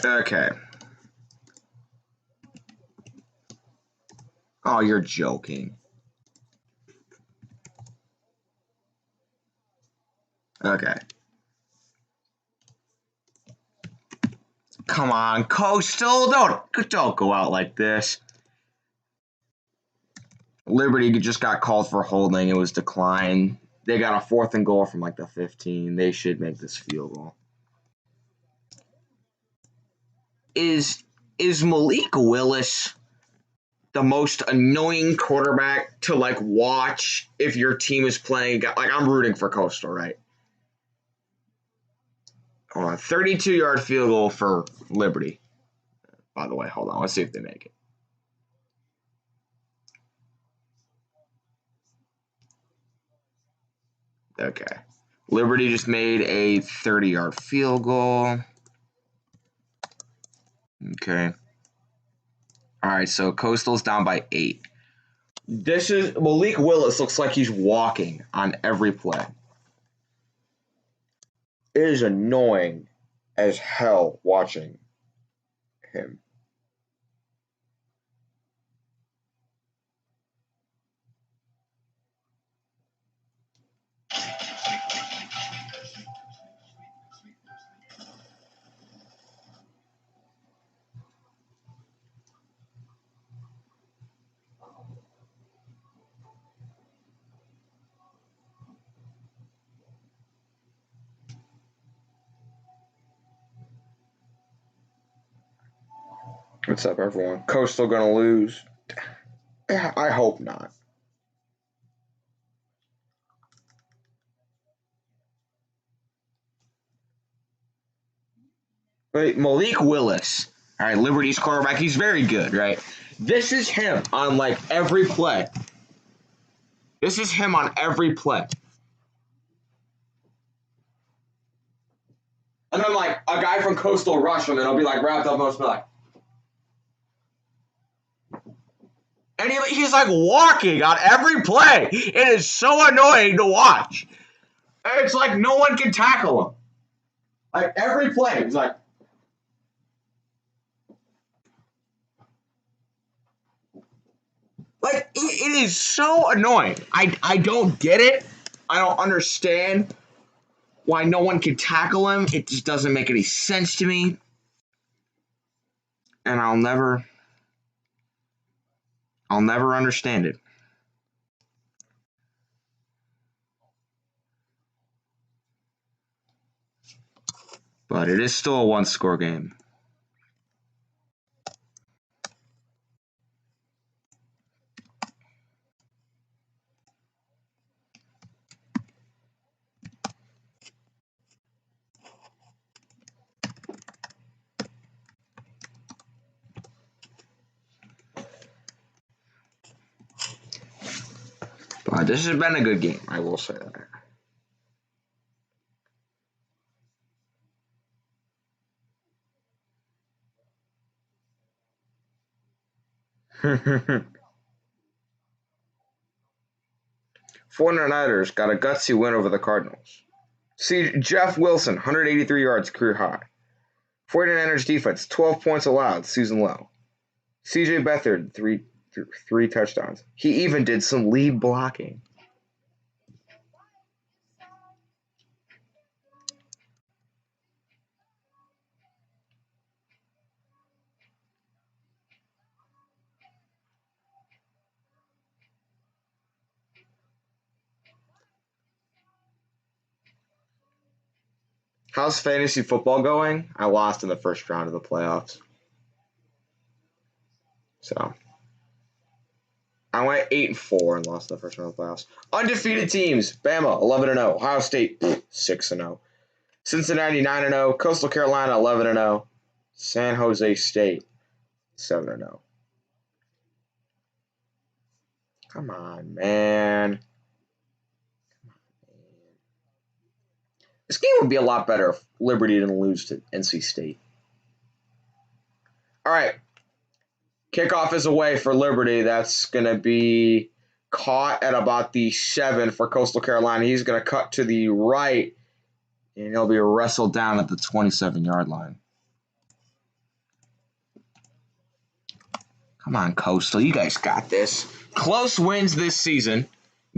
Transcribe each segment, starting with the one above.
Okay. Oh, you're joking. Okay. Come on, Coastal. Don't go out like this. Liberty just got called for holding. It was declined. They got a 4th and goal from like the 15. They should make this field goal. Is Malik Willis the most annoying quarterback to like watch if your team is playing? Like, I'm rooting for Coastal, right? Hold on, 32-yard field goal for Liberty. By the way, hold on. Let's see if they make it. Okay. Liberty just made a 30-yard field goal. Okay. All right, so Coastal's down by 8. This is Malik Willis looks like he's walking on every play. It is annoying as hell watching him. What's up, everyone? Coastal gonna lose? I hope not. Wait, Malik Willis. All right, Liberty's quarterback. He's very good, right? This is him on like every play. This is him on every play. And then like a guy from Coastal rush him and it'll be like wrapped up most like. And he's like walking on every play. It is so annoying to watch. It's like no one can tackle him. Like every play, he's like. Like, it is so annoying. I don't get it. I don't understand why no one can tackle him. It just doesn't make any sense to me. And I'll never understand it. But it is still a one-score game. But this has been a good game, I will say that. 49ers got a gutsy win over the Cardinals. See, Jeff Wilson, 183 yards, career high. 49ers defense, 12 points allowed, season low. CJ Beathard, three touchdowns. He even did some lead blocking. How's fantasy football going? I lost in the first round of the playoffs. So I went 8-4 and lost in the first round of the playoffs. Undefeated teams: Bama 11-0, Ohio State 6-0, Cincinnati 9-0, Coastal Carolina 11-0, San Jose State 7-0. Come on, man. This game would be a lot better if Liberty didn't lose to NC State. All right. Kickoff is away for Liberty. That's going to be caught at about the 7 for Coastal Carolina. He's going to cut to the right, and he'll be wrestled down at the 27-yard line. Come on, Coastal. You guys got this. Close wins this season.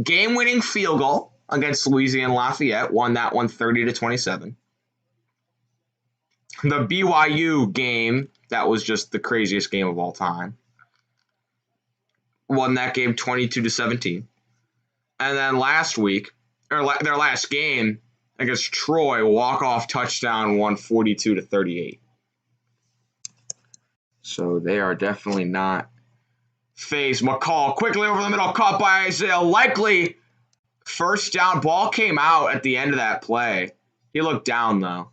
Game-winning field goal against Louisiana Lafayette. Won that one 30-27. The BYU game, that was just the craziest game of all time. Won that game 22-17. And then last week, or their last game against Troy, walk-off touchdown, won 42-38. So they are definitely not phased. McCall quickly over the middle, caught by Isaiah. Likely first down. Ball came out at the end of that play. He looked down, though.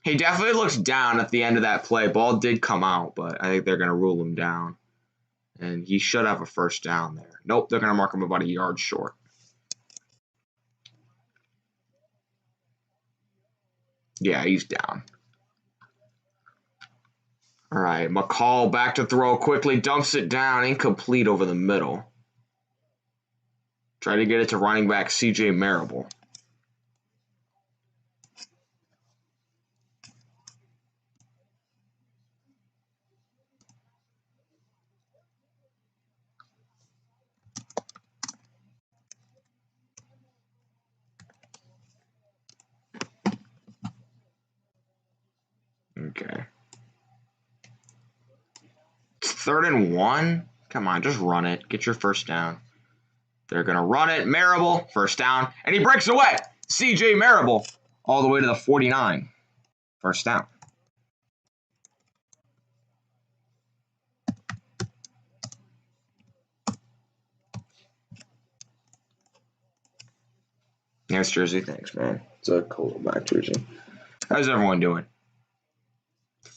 He definitely looks down at the end of that play. Ball did come out, but I think they're going to rule him down. And he should have a first down there. Nope, they're going to mark him about a yard short. Yeah, he's down. All right, McCall back to throw quickly. Dumps it down. Incomplete over the middle. Try to get it to running back CJ Marable. Okay. It's 3rd and 1. Come on, just run it. Get your first down. They're going to run it. Marable, first down. And he breaks away. CJ Marable all the way to the 49. First down. Nice jersey. Thanks, man. It's a cool back jersey. How's everyone doing?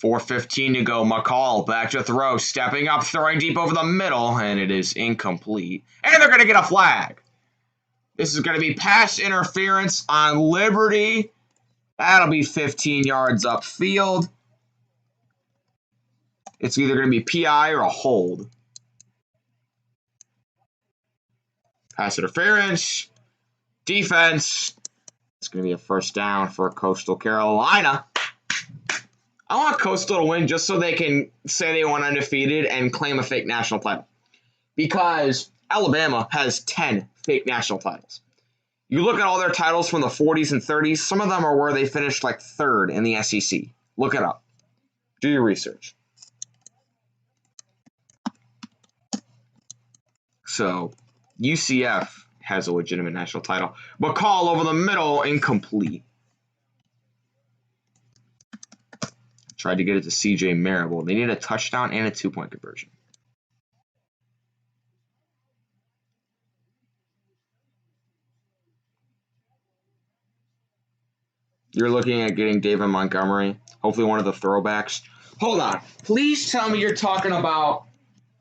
4:15 to go. McCall back to throw. Stepping up, throwing deep over the middle, and it is incomplete. And they're going to get a flag. This is going to be pass interference on Liberty. That'll be 15 yards upfield. It's either going to be PI or a hold. Pass interference. Defense. It's going to be a first down for Coastal Carolina. I want Coastal to win just so they can say they went undefeated and claim a fake national title. Because Alabama has 10 fake national titles. You look at all their titles from the 40s and 30s, some of them are where they finished like 3rd in the SEC. Look it up. Do your research. So, UCF has a legitimate national title. McCall over the middle, incomplete. Tried to get it to CJ Marable. They need a touchdown and a 2-point conversion. You're looking at getting David Montgomery. Hopefully one of the throwbacks. Hold on. Please tell me you're talking about...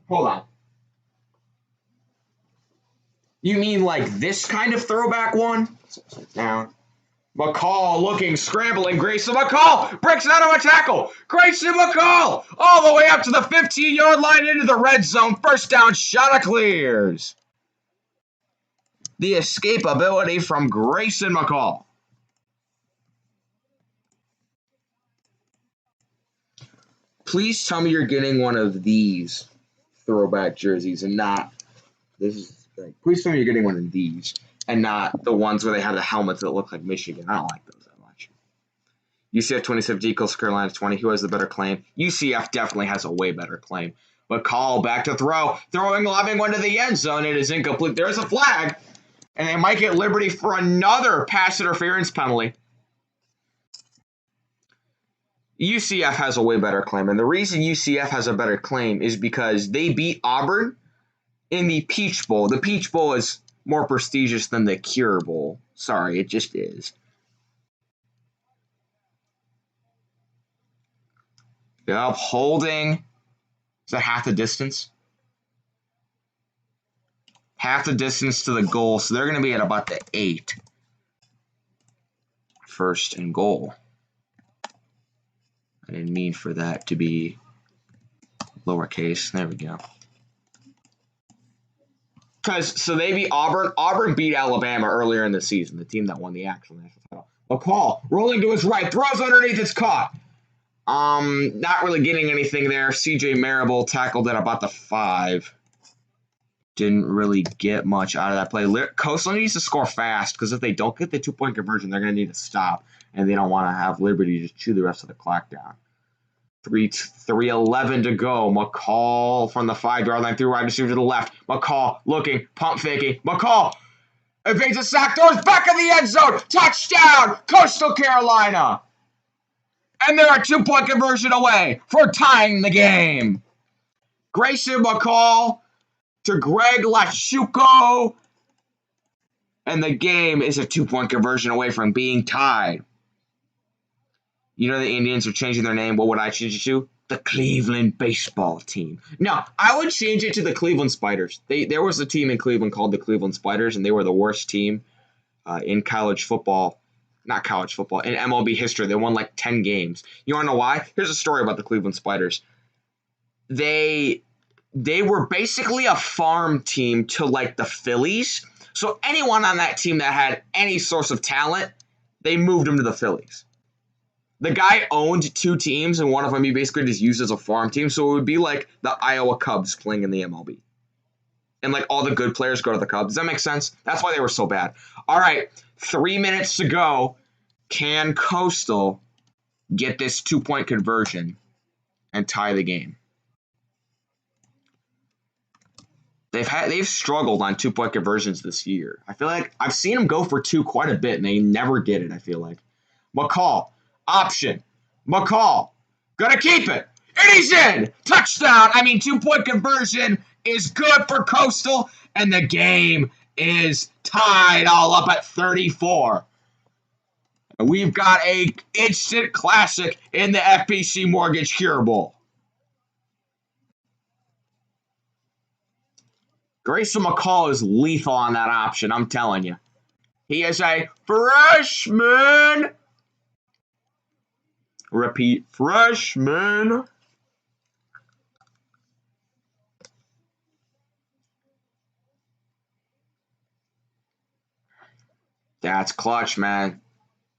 Hold on. You mean like this kind of throwback one? Down. McCall looking, scrambling. Grayson McCall breaks it out of a tackle. Grayson McCall all the way up to the 15-yard line into the red zone. First down, shot clears. The escapability from Grayson McCall. Please tell me you're getting one of these throwback jerseys and not this is like, please tell me you're getting one of these and not the ones where they have the helmets that look like Michigan. I don't like those that much. UCF 27, Coastal Carolina 20. Who has the better claim? UCF definitely has a way better claim. McCall back to throw. Throwing, lobbing one to the end zone. It is incomplete. There's a flag. And they might get Liberty for another pass interference penalty. UCF has a way better claim. And the reason UCF has a better claim is because they beat Auburn in the Peach Bowl. The Peach Bowl is more prestigious than the Cure Bowl. Sorry, it just is. Yep, holding. Is that half the distance? Half the distance to the goal, so they're going to be at about the 8. First and goal. I didn't mean for that to be lowercase. There we go. So they beat Auburn. Auburn beat Alabama earlier in the season, the team that won the actual national title. McCall rolling to his right, throws underneath, it's caught. Not really getting anything there. CJ Marable tackled at about the 5. Didn't really get much out of that play. Coastal needs to score fast because if they don't get the 2-point conversion, they're going to need to stop, and they don't want to have Liberty just chew the rest of the clock down. 3:11 to go. McCall from the 5-yard line through wide receiver to the left. McCall looking, pump faking. McCall evades a sack, throws back in the end zone. Touchdown, Coastal Carolina. And they're a 2-point conversion away for tying the game. Grayson McCall to Greg Lachuco. And the game is a 2-point conversion away from being tied. You know the Indians are changing their name. What would I change it to? The Cleveland baseball team. No, I would change it to the Cleveland Spiders. There was a team in Cleveland called the Cleveland Spiders, and they were the worst team in college football. Not college football, in MLB history. They won like 10 games. You want to know why? Here's a story about the Cleveland Spiders. They were basically a farm team to like the Phillies. So anyone on that team that had any source of talent, they moved them to the Phillies. The guy owned 2 teams, and one of them he basically just used as a farm team. So it would be like the Iowa Cubs playing in the MLB. And like all the good players go to the Cubs. Does that make sense? That's why they were so bad. All right, 3 minutes to go. Can Coastal get this 2-point conversion and tie the game? They've struggled on 2-point conversions this year. I feel like I've seen them go for 2 quite a bit, and they never get it, I feel like. McCall. Option. McCall. Gonna keep it. And he's in. Touchdown. 2-point conversion is good for Coastal. And the game is tied all up at 34. And we've got a instant classic in the FPC Mortgage Cure Bowl. Grayson McCall is lethal on that option, I'm telling you. He is a freshman. Repeat, freshman. That's clutch, man.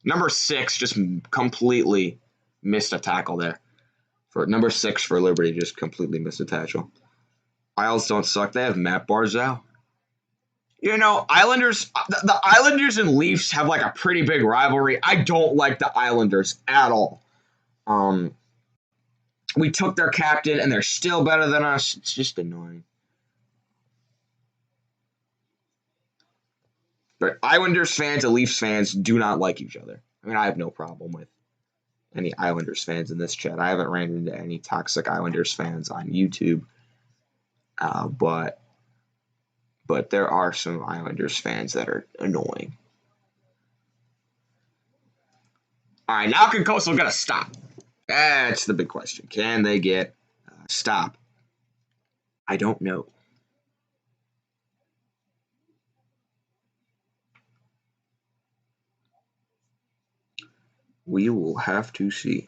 Number 6 just completely missed a tackle there. For number 6 for Liberty just completely missed a tackle. Isles don't suck. They have Matt Barzell. You know, Islanders, the Islanders and Leafs have like a pretty big rivalry. I don't like the Islanders at all. We took their captain, and they're still better than us. It's just annoying. But Islanders fans and Leafs fans do not like each other. I have no problem with any Islanders fans in this chat. I haven't ran into any toxic Islanders fans on YouTube. But there are some Islanders fans that are annoying. All right, now can Coastal get a stop? That's the big question. Can they get a stop? I don't know. We will have to see.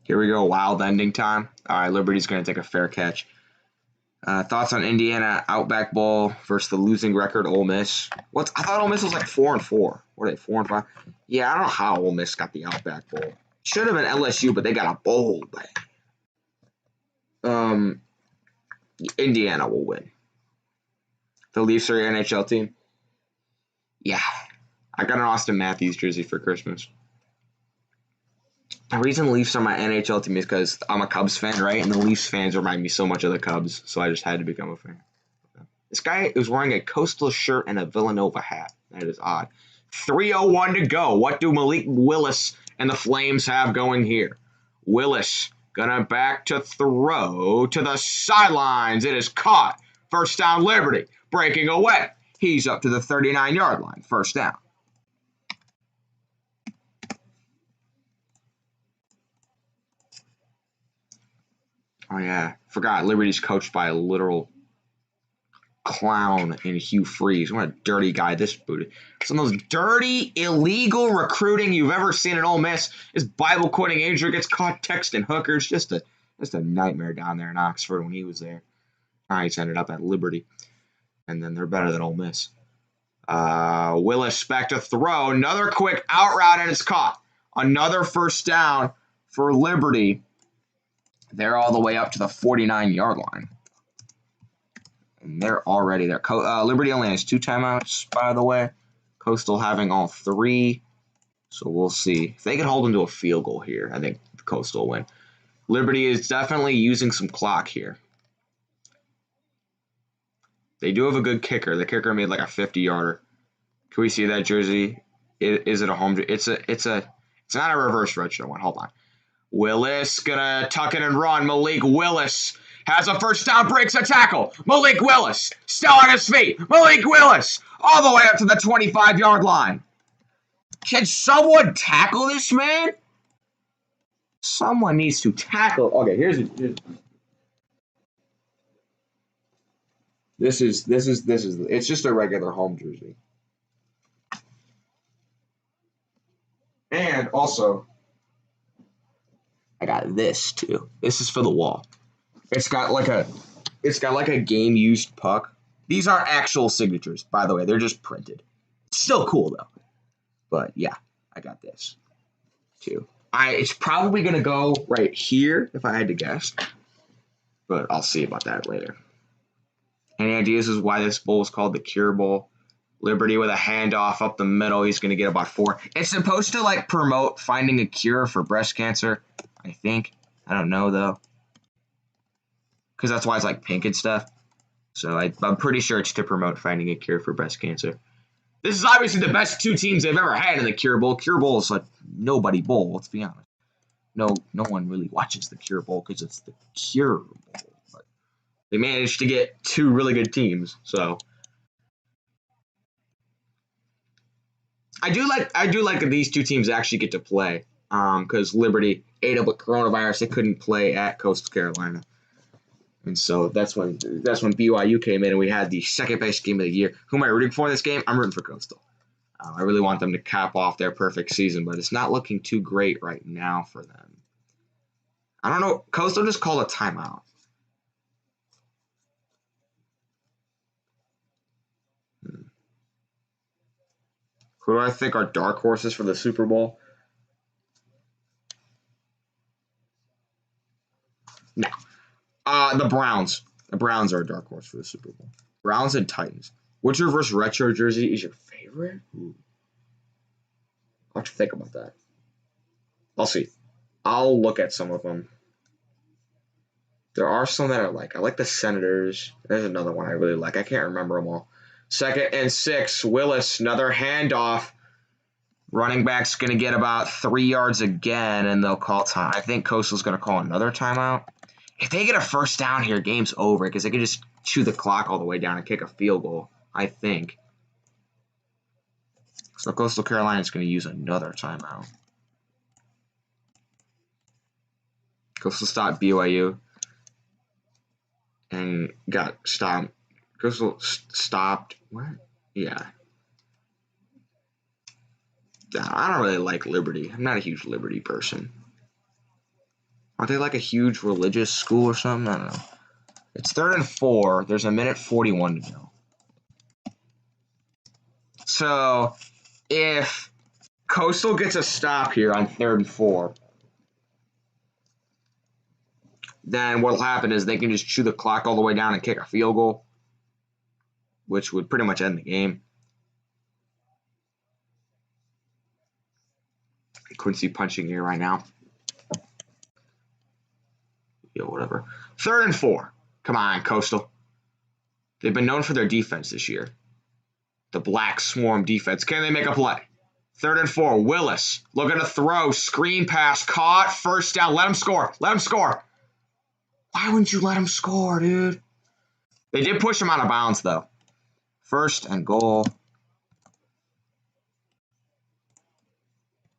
Here we go, wild ending time. All right, Liberty's going to take a fair catch. Thoughts on Indiana Outback Bowl versus the losing record Ole Miss? I thought Ole Miss was like 4-4. What are they, 4-5? Yeah, I don't know how Ole Miss got the Outback Bowl. Should have been LSU, but they got a bowl. Indiana will win. The Leafs are your NHL team? Yeah. I got an Austin Matthews jersey for Christmas. The reason the Leafs are my NHL team is because I'm a Cubs fan, right? And the Leafs fans remind me so much of the Cubs, so I just had to become a fan. This guy is wearing a Coastal shirt and a Villanova hat. That is odd. 3:01 to go. What do Malik Willis and the Flames have going here? Willis gonna back to throw to the sidelines. It is caught. First down, Liberty. Breaking away. He's up to the 39-yard line. First down. Oh, yeah. Forgot. Liberty's coached by a literal clown in Hugh Freeze. What a dirty guy this booted. Some of the most dirty, illegal recruiting you've ever seen at Ole Miss. His Bible-quoting Andrew gets caught texting hookers. Just a nightmare down there in Oxford when he was there. He's ended up at Liberty. And then they're better than Ole Miss. Willis back to throw. Another quick out route, and it's caught. Another first down for Liberty. They're all the way up to the 49-yard line. And they're already there. Liberty only has 2 timeouts, by the way. Coastal having all 3. So we'll see. If they can hold them to a field goal here, I think Coastal will win. Liberty is definitely using some clock here. They do have a good kicker. The kicker made like a 50-yarder. Can we see that jersey? Is it a home? It's not a reverse retro one. Hold on. Willis gonna tuck it and run. Malik Willis has a first down, breaks a tackle. Malik Willis still on his feet. Malik Willis all the way up to the 25-yard line. Can someone tackle this man? Someone needs to tackle. Okay, here's this is it's just a regular home jersey. And also, I got this too. This is for the wall. It's got like a game used puck. These aren't actual signatures, by the way. They're just printed. Still cool though. But yeah, I got this too. It's probably gonna go right here if I had to guess. But I'll see about that later. Any ideas as why this bowl is called the Cure Bowl? Liberty with a handoff up the middle. He's going to get about 4. It's supposed to like promote finding a cure for breast cancer, I think. I don't know though. Because that's why it's like pink and stuff. So I'm pretty sure it's to promote finding a cure for breast cancer. This is obviously the best 2 teams they've ever had in the Cure Bowl. Cure Bowl is like nobody bowl, let's be honest. No one really watches the Cure Bowl because it's the Cure Bowl. But they managed to get 2 really good teams, so... I do like that these 2 teams actually get to play, because Liberty ate up with coronavirus. They couldn't play at Coastal Carolina, and so that's when BYU came in and we had the second best game of the year. Who am I rooting for in this game? I'm rooting for Coastal. I really want them to cap off their perfect season, but it's not looking too great right now for them. I don't know. Coastal just called a timeout. Who do I think are dark horses for the Super Bowl? No. The Browns. The Browns are a dark horse for the Super Bowl. Browns and Titans. Which reverse retro jersey is your favorite? Ooh. I'll have to think about that. I'll see. I'll look at some of them. There are some that I like. I like the Senators. There's another one I really like. I can't remember them all. 2nd and 6. Willis, another handoff. Running back's going to get about 3 yards again, and they'll call time. I think Coastal's going to call another timeout. If they get a first down here, game's over, because they can just chew the clock all the way down and kick a field goal, I think. So Coastal Carolina is going to use another timeout. Coastal stopped BYU and got stopped. Coastal stopped. What? Yeah. I don't really like Liberty. I'm not a huge Liberty person. Aren't they like a huge religious school or something? I don't know. It's 3rd and 4. There's a minute 41 to go. So, if Coastal gets a stop here on 3rd and 4, then what'll happen is they can just chew the clock all the way down and kick a field goal, which would pretty much end the game. Quincy punching here right now. Yeah, whatever. 3rd and 4. Come on, Coastal. They've been known for their defense this year. The Black Swarm defense. Can they make a play? 3rd and 4. Willis looking to throw. Screen pass. Caught. First down. Let him score. Let him score. Why wouldn't you let him score, dude? They did push him out of bounds, though. 1st and goal.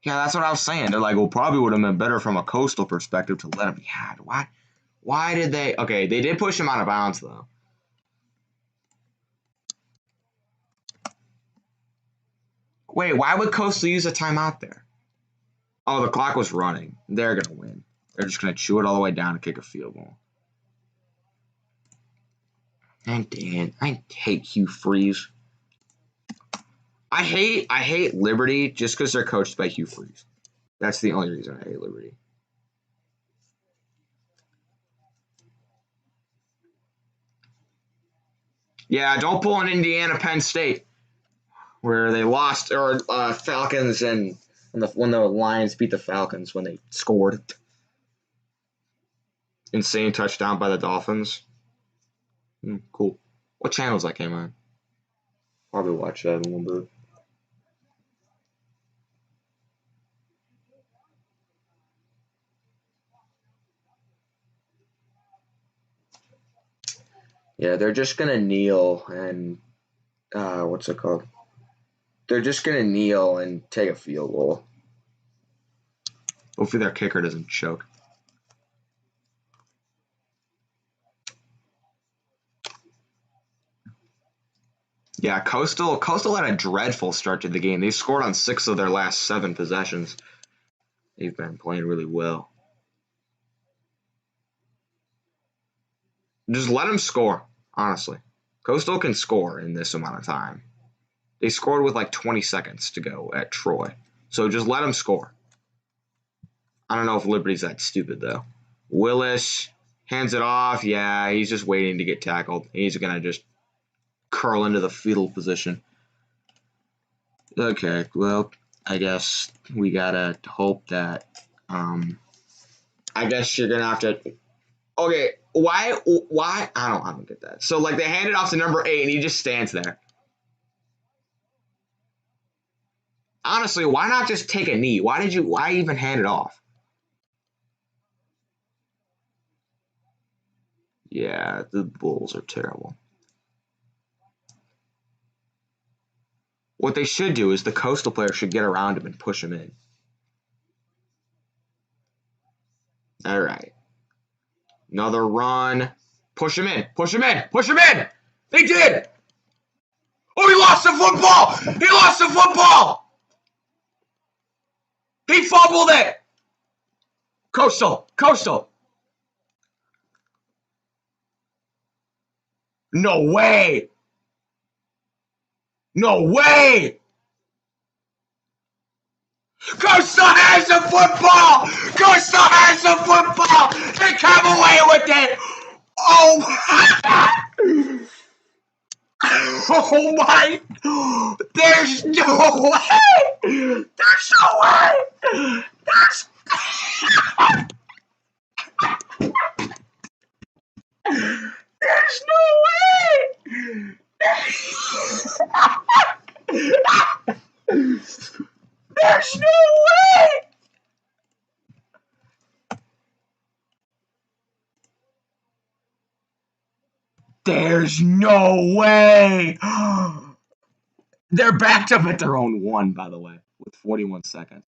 Yeah, that's what I was saying. They're like, well, probably would have been better from a Coastal perspective to let him be had. Why did they? Okay, they did push him out of bounds, though. Wait, why would Coastal use a timeout there? Oh, the clock was running. They're going to win. They're just going to chew it all the way down and kick a field goal. And Dan, I hate Hugh Freeze. I hate Liberty just because they're coached by Hugh Freeze. That's the only reason I hate Liberty. Yeah, don't pull an Indiana Penn State where they lost, or Falcons and when the Lions beat the Falcons when they scored. Insane touchdown by the Dolphins. Cool. What channels that came on? Probably watch that in a little bit. Yeah, they're just gonna kneel and what's it called? They're just gonna kneel and take a field goal. Hopefully their kicker doesn't choke. Yeah, Coastal had a dreadful start to the game. They scored on 6 of their last 7 possessions. They've been playing really well. Just let them score, honestly. Coastal can score in this amount of time. They scored with like 20 seconds to go at Troy. So just let them score. I don't know if Liberty's that stupid, though. Willis hands it off. Yeah, he's just waiting to get tackled. He's going to just curl into the fetal position. Okay, well, I guess we got to hope that I guess you're going to have to okay, why I don't get that. So like they hand it off to number 8 and he just stands there. Honestly, why not just take a knee? Why even hand it off? Yeah, the Bulls are terrible. What they should do is the Coastal player should get around him and push him in. All right. Another run. Push him in. Push him in. Push him in. They did. Oh, he lost the football. He lost the football. He fumbled it. Coastal. No way. Coastal has the football. They come away with it. Oh my. There's no way. There's no way! There's no way! There's no way! They're backed up at their own 1, by the way, with 41 seconds.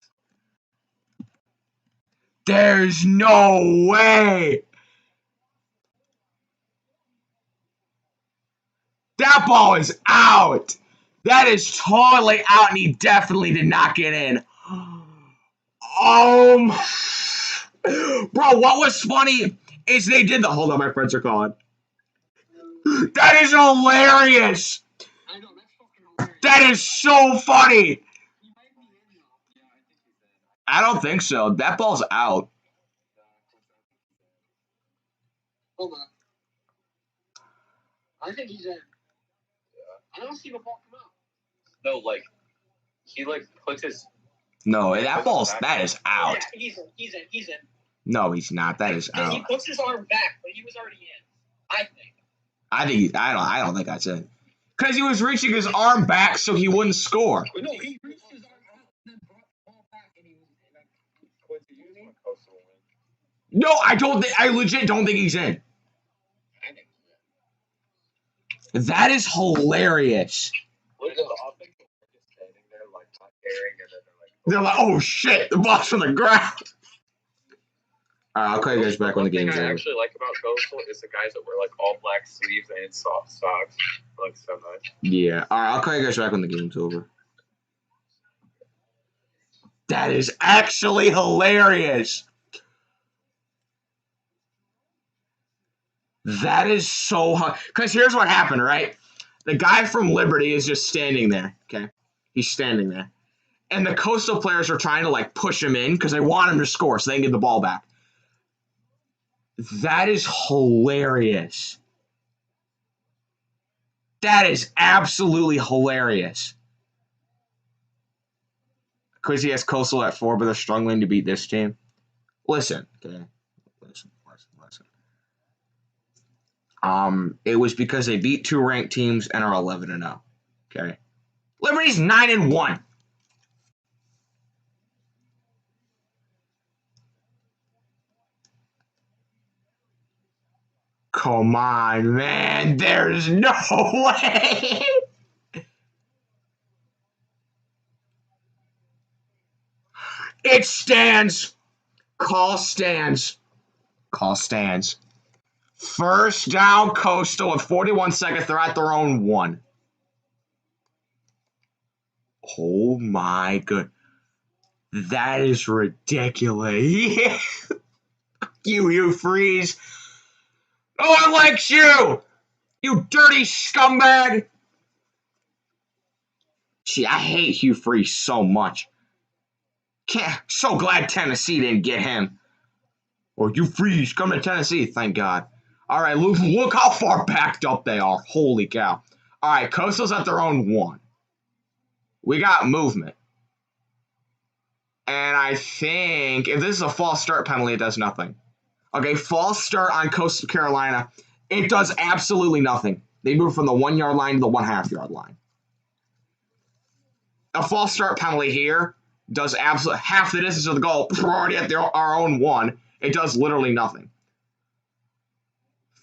There's no way! That ball is out! That is totally out, and he definitely did not get in. Bro, what was funny is they did the hold on, my friends are calling. That is hilarious! That is so funny! I don't think so. That ball's out. Hold on. I think he's in. I don't see the ball come out. No, like he puts his. No, that is out. Yeah, he's in. No, he's not. That is out. He puts his arm back, but he was already in. I don't think that's it. Because he was reaching his arm back so he wouldn't score. No, he reached his arm out and then brought the ball back and he was in. No, I legit don't think he's in. That is hilarious. They're like, oh shit, the ball's from the ground. Alright, I'll call you guys back when the game's over. What I actually like about Costal is the guys that wear like all black sleeves and soft socks. Like so nice. Yeah. Alright, I'll call you guys back when the game's over. That is actually hilarious. That is so hard. Because here's what happened, right? The guy from Liberty is just standing there, okay? He's standing there. And the Coastal players are trying to, like, push him in because they want him to score so they can get the ball back. That is hilarious. That is absolutely hilarious. Quizzy has Coastal at 4, but they're struggling to beat this team. Listen, okay? Listen. It was because they beat 2 ranked teams and are 11-0. Okay? Liberty's 9-1. Come on, man. There's no way. It stands. Call stands. Call stands. First down, Coastal with 41 seconds. They're at their own 1. Oh my god. That is ridiculous. You freeze. No one likes you. You dirty scumbag. Gee, I hate Hugh Freeze so much. So glad Tennessee didn't get him. Or Hugh Freeze, come to Tennessee, thank God. All right, look how far backed up they are. Holy cow. All right, Coastal's at their own 1. We got movement. And I think if this is a false start penalty, it does nothing. Okay, false start on Coastal Carolina. It does absolutely nothing. They move from the 1 yard line to the 1/2 yard line. A false start penalty here does absolutely half the distance of the goal. We're already at our own 1. It does literally nothing.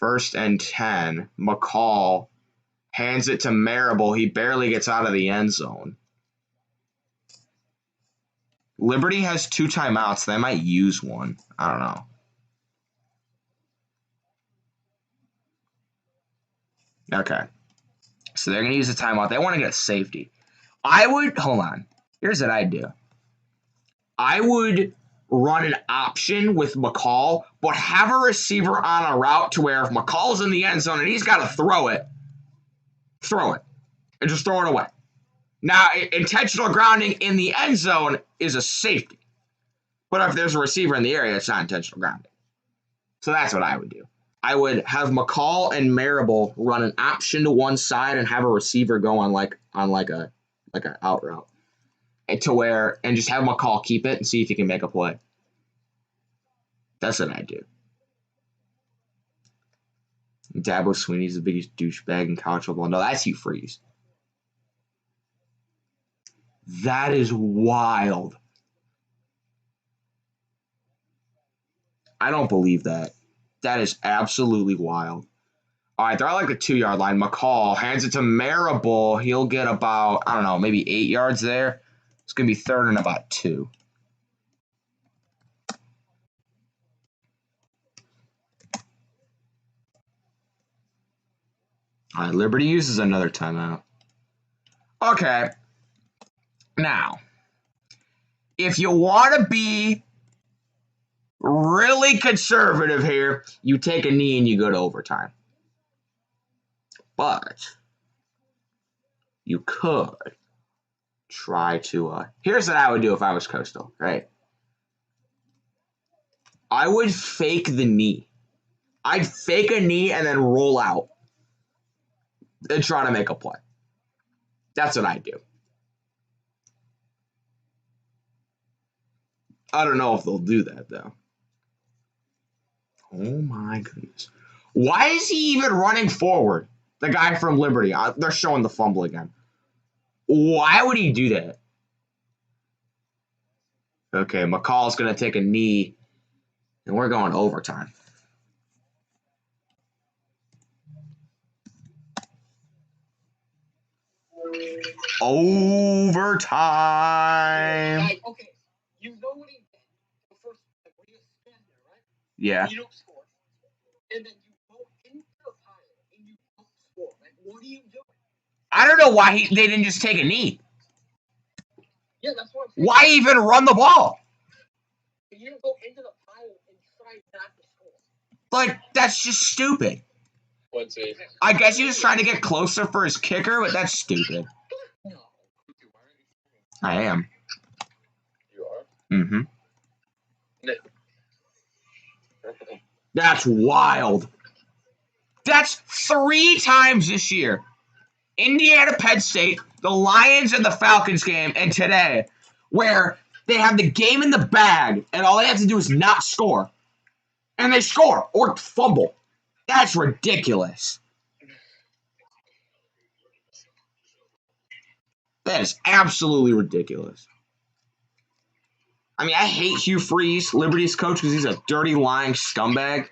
1st and 10. McCall hands it to Marable. He barely gets out of the end zone. Liberty has 2 timeouts. They might use one. I don't know. Okay. So they're going to use a timeout. They want to get a safety. Hold on. Here's what I'd do. I would run an option with McCall, but have a receiver on a route to where if McCall's in the end zone and he's got to throw it, and just throw it away. Now, intentional grounding in the end zone is a safety. But if there's a receiver in the area, it's not intentional grounding. So that's what I would do. I would have McCall and Marable run an option to one side and have a receiver go on like a out route. And just have McCall keep it and see if he can make a play. That's what I do. Dabo Sweeney's the biggest douchebag in college football. No, that's Hugh Freeze. That is wild. I don't believe that. That is absolutely wild. All right, they're at like the 2 yard line. McCall hands it to Marable. He'll get about, I don't know, maybe 8 yards there. It's going to be 3rd and about 2. All right, Liberty uses another timeout. Okay. Now, if you want to be really conservative here, you take a knee and you go to overtime. But you could try to here's what I would do if I was Coastal, right? I would fake the knee. I'd fake a knee and then roll out and try to make a play. That's what I'd do. I don't know if they'll do that, though. Oh, my goodness. Why is he even running forward? The guy from Liberty. They're showing the fumble again. Why would he do that? Okay, McCall's going to take a knee, and we're going overtime. Overtime. Okay, you know what he did. The first, when you stand there, right? Yeah. You don't score. And then you go into the pile and you don't score. Like, what are you doing? I don't know why they didn't just take a knee. Yeah, that's what I'm saying. Why even run the ball? You don't go into the pile and try not to score. Like, that's just stupid. Let's see. I guess he was trying to get closer for his kicker, but that's stupid. No. I am. You are? Mm-hmm. No. That's wild. That's 3 times this year. Indiana, Penn State, the Lions, and the Falcons game, and today, where they have the game in the bag, and all they have to do is not score. And they score or fumble. That's ridiculous. That is absolutely ridiculous. I mean, I hate Hugh Freeze, Liberty's coach, because he's a dirty, lying scumbag.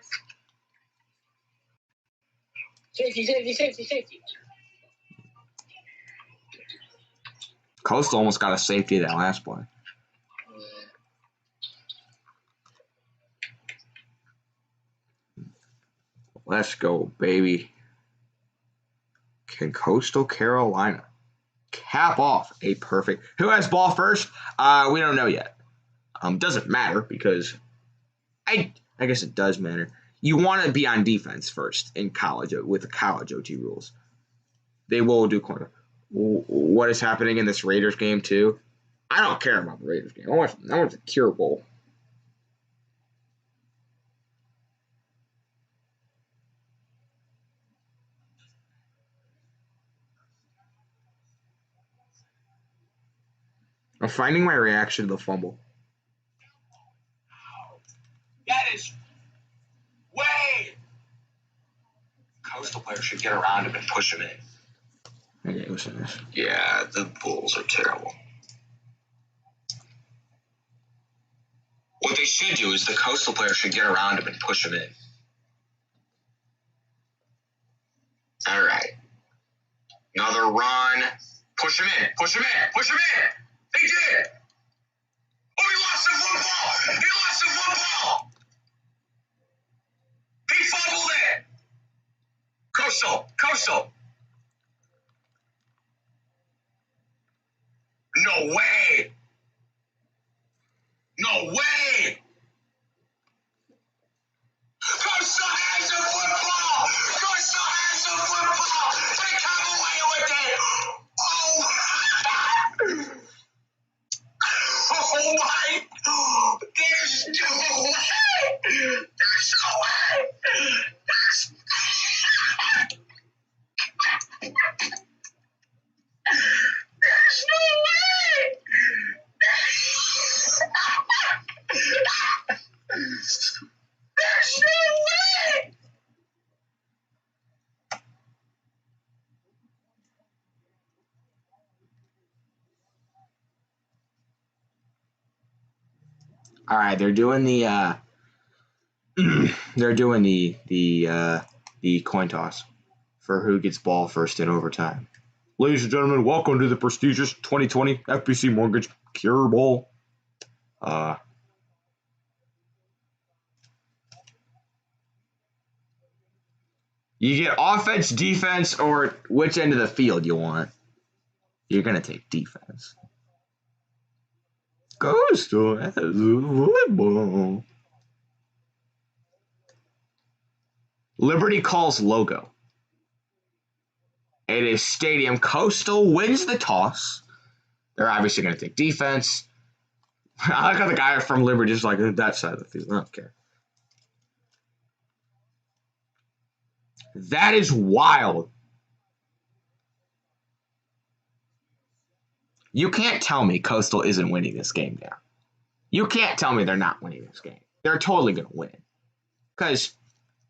Safety. Costal almost got a safety that last play. Let's go, baby. Can Coastal Carolina cap off a perfect... Who has ball first? We don't know yet. Doesn't matter because... I guess it does matter. You want to be on defense first in college with the college OT rules. They will do corner. What is happening in this Raiders game, too? I don't care about the Raiders game. I want the Cure Bowl. I'm finding my reaction to the fumble. That is way. Coastal players should get around him and push him in. Okay, listen to this. Yeah, the Bulls are terrible. What they should do is the Coastal players should get around him and push him in. All right. Another run. Push him in. Push him in. Push him in. They did. Oh, he lost the football. He lost the football. He fumbled it. Coastal. No way. Coastal has the football. They come away with it. Oh my. There's no way. All right, they're doing the the coin toss for who gets ball first in overtime. Ladies and gentlemen, welcome to the prestigious 2020 FBC Mortgage Cure Bowl. You get offense, defense, or which end of the field you want. You're gonna take defense. Coastal has a football. Liberty calls logo. It is stadium. Coastal wins the toss. They're obviously going to take defense. I like how the guy from Liberty is like that side of the field. I don't care. That is wild. You can't tell me Coastal isn't winning this game now. You can't tell me they're not winning this game. They're totally going to win. Because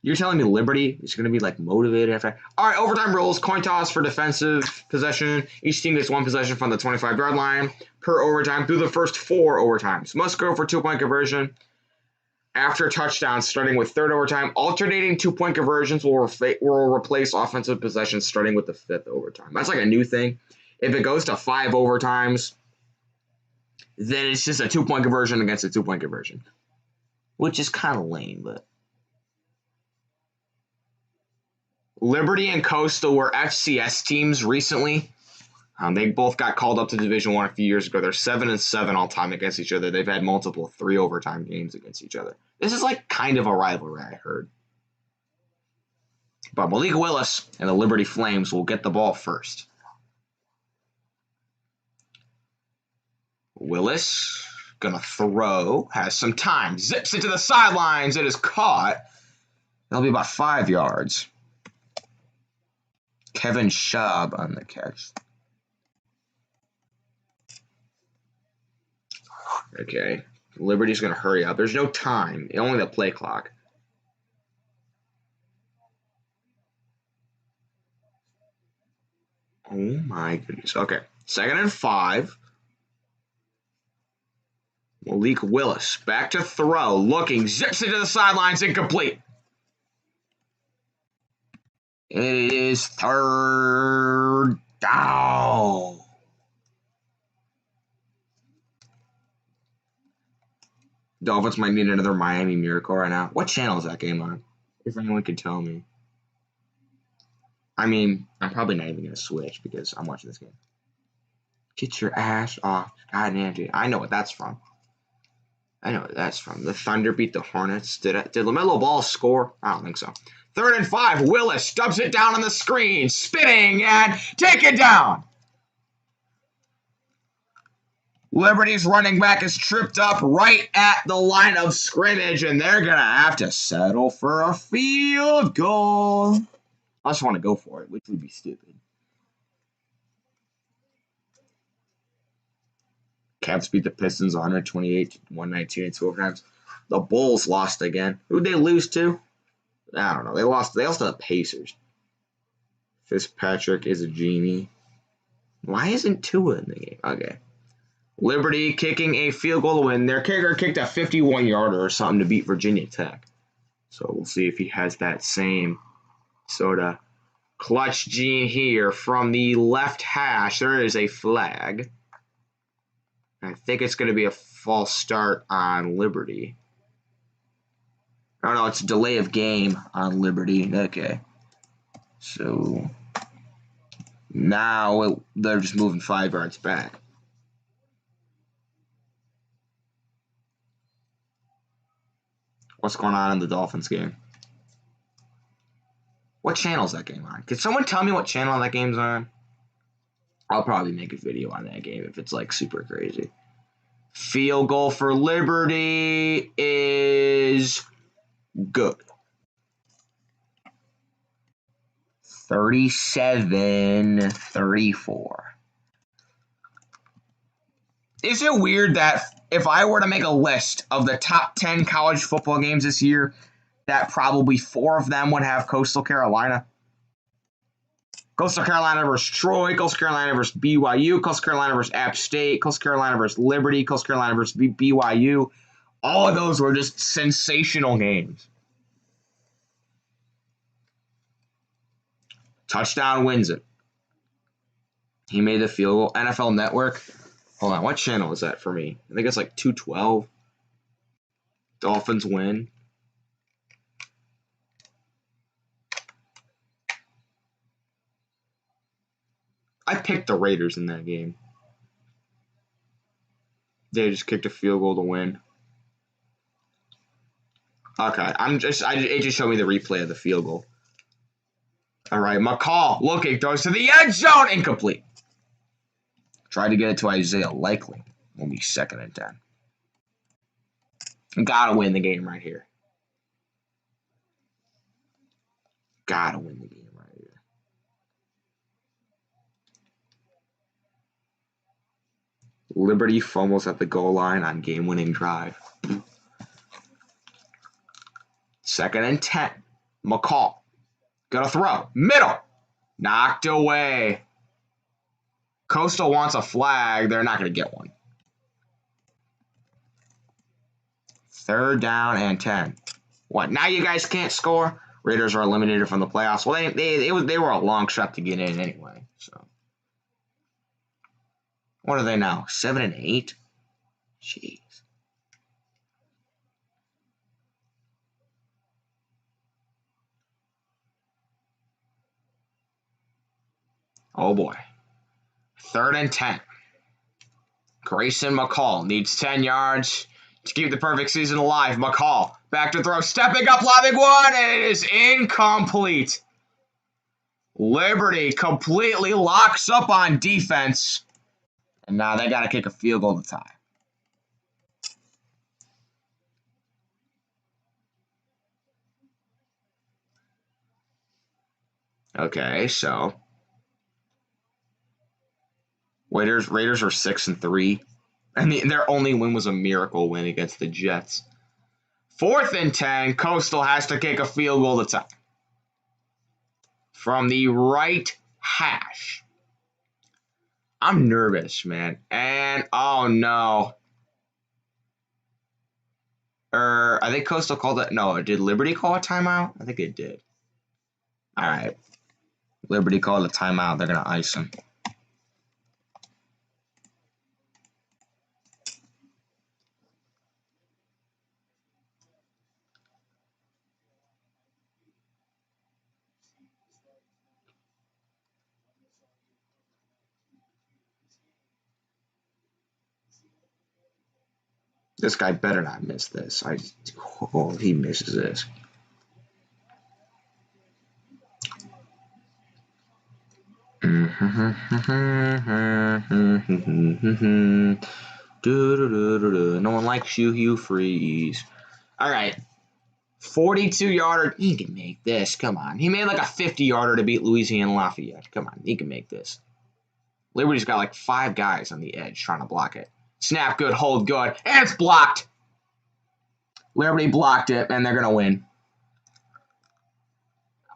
you're telling me Liberty is going to be like motivated after. All right, overtime rules. Coin toss for defensive possession. Each team gets one possession from the 25-yard line per overtime through the first 4 overtimes. Must go for 2-point conversion after a touchdown, starting with third overtime. Alternating 2-point conversions will replace offensive possessions starting with the 5th overtime. That's like a new thing. If it goes to 5 overtimes, then it's just a 2-point conversion against a 2-point conversion, which is kind of lame, but. Liberty and Coastal were FCS teams recently. They both got called up to Division I a few years ago. They're 7-7 all time against each other. They've had multiple 3 overtime games against each other. This is like kind of a rivalry, I heard. But Malik Willis and the Liberty Flames will get the ball first. Willis gonna throw. Has some time. Zips it to the sidelines. It is caught. That'll be about 5 yards. Kevin Schaub on the catch. Okay. Liberty's going to hurry up. There's no time. Only the play clock. Oh my goodness. Okay. 2nd and 5. Malik Willis back to throw. Looking. Zips it to the sidelines. Incomplete. It is 3rd down. Dolphins might need another Miami Miracle right now. What channel is that game on? If anyone could tell me. I mean, I'm probably not even going to switch because I'm watching this game. Get your ass off. God, Angie. I know what that's from. The Thunder beat the Hornets. Did LaMelo Ball score? I don't think so. 3rd and 5. Willis stubs it down on the screen. Spinning and take it down. Liberty's running back is tripped up right at the line of scrimmage, and they're going to have to settle for a field goal. I just want to go for it, which would be stupid. Cavs beat the Pistons 128-119 in 2 overtimes. The Bulls lost again. Who'd they lose to? I don't know. They lost to the Pacers. Fitzpatrick is a genie. Why isn't Tua in the game? Okay. Liberty kicking a field goal to win. Their kicker kicked a 51-yarder or something to beat Virginia Tech. So we'll see if he has that same sort of clutch gene here from the left hash. There is a flag. I think it's going to be a false start on Liberty. Oh, no, it's a delay of game on Liberty. Okay. So now they're just moving 5 yards back. What's going on in the Dolphins game? What channel is that game on? Can someone tell me what channel that game's on? I'll probably make a video on that game if it's like super crazy. Field goal for Liberty is good. 37-34. Is it weird that if I were to make a list of the top 10 college football games this year, that probably 4 of them would have Coastal Carolina? Coastal Carolina versus Troy, Coastal Carolina versus BYU, Coastal Carolina versus App State, Coastal Carolina versus Liberty, Coastal Carolina versus BYU. All of those were just sensational games. Touchdown wins it. He made the field goal. NFL Network. Hold on, what channel is that for me? I think it's like 212. Dolphins win. I picked the Raiders in that game. They just kicked a field goal to win. Okay, it just showed me the replay of the field goal. All right, McCall looking, throws to the end zone, incomplete. Tried to get it to Isaiah Likely. Will be 2nd and 10. Gotta win the game right here. Gotta win the game right here. Liberty fumbles at the goal line on game-winning drive. 2nd and 10. McCall. Gonna throw. Middle. Knocked away. Coastal wants a flag. They're not going to get one. 3rd down and 10. What? Now you guys can't score? Raiders are eliminated from the playoffs. Well, they were a long shot to get in anyway. So, what are they now? 7 and 8. Jeez. Oh boy. 3rd and 10. Grayson McCall needs 10 yards to keep the perfect season alive. McCall back to throw, stepping up, lobbing one, and it is incomplete. Liberty completely locks up on defense And now they got to kick a field goal to tie. Okay, so Raiders are 6-3, and their only win was a miracle win against the Jets. 4th and 10, Coastal has to kick a field goal to tie from the right hash. I'm nervous, man, and oh no. I think Coastal called it. No, did Liberty call a timeout? I think it did. All right, Liberty called a timeout. They're gonna ice him. This guy better not miss this. He misses this. No one likes you, you freeze. All right. 42-yarder. He can make this. Come on. He made like a 50-yarder to beat Louisiana Lafayette. Come on. He can make this. Liberty's got like 5 guys on the edge trying to block it. Snap good, hold good, and it's blocked. Liberty blocked it, and they're going to win.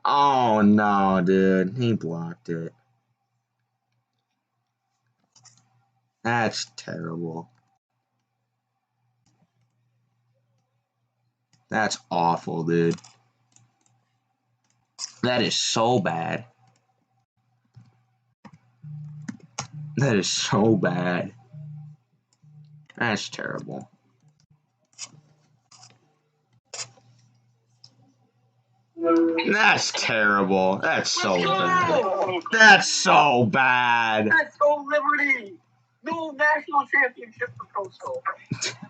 Oh, no, dude. He blocked it. That's terrible. That's awful, dude. That is so bad. That is so bad. That's terrible. That's terrible. That's so bad. That's so bad. Let's go Liberty! No national championship for Coastal.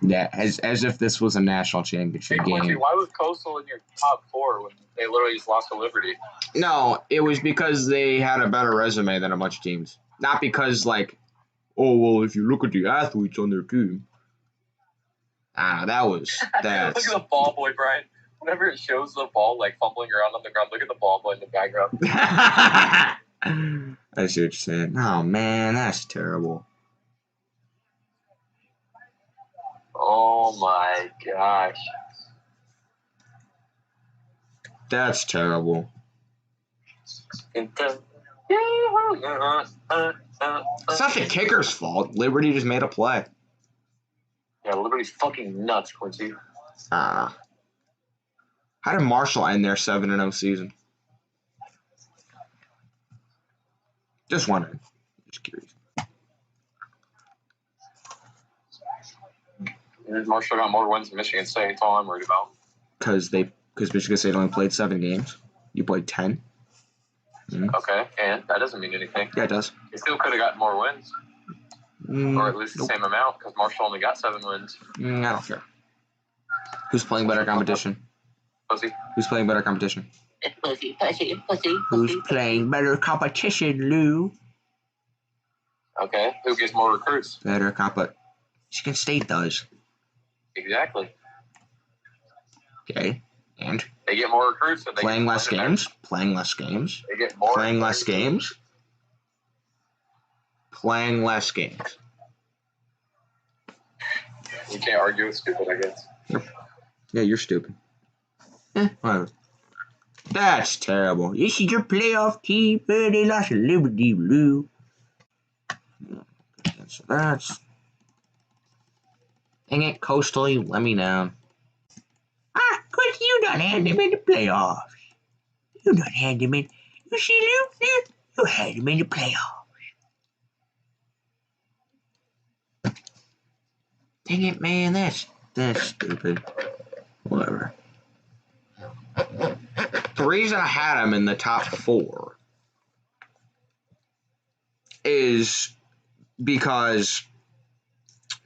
Yeah, as if this was a national championship Hey, Quincy, game. why was Coastal in your top 4 when they literally just lost to Liberty? No, it was because they had a better resume than a bunch of teams. Not because, like, oh, well, if you look at the athletes on their team. That's... Look at the ball boy, Brian. Whenever it shows the ball, like, fumbling around on the ground, look at the ball boy in the background. I see what you're saying. Oh, man, that's terrible. Oh, my gosh. That's terrible. It's not the kicker's fault. Liberty just made a play. Yeah, Liberty's fucking nuts, Quincy. How did Marshall end their 7-0 season? Just wondering. Just curious. Marshall got more wins than Michigan State. That's all I'm worried about. Because Michigan State only played 7 games. You played 10. Okay, and that doesn't mean anything. Yeah, it does. You still could have gotten more wins. Or at least the same amount, because Marshall only got 7 wins. I don't care. Who's playing better competition? Pussy. Who's playing better competition? Pussy. Who's playing better competition, Lou? Okay, who gets more recruits? Better competition. Michigan State does. Exactly. Okay, and? They get more recruits. So they Playing less games? Playing less games? They get more. Playing less games? Playing less games. You can't argue with stupid, I guess. Yeah, you're stupid. Whatever. That's terrible. This is your playoff team. They lost to Liberty Blue. So that's... Dang it, Coastal, you let me down. Cause you done had him in the playoffs. You done had him in... You see, Lou? You had him in the playoffs. Dang it, man, that's stupid. Whatever. The reason I had him in the top 4 is because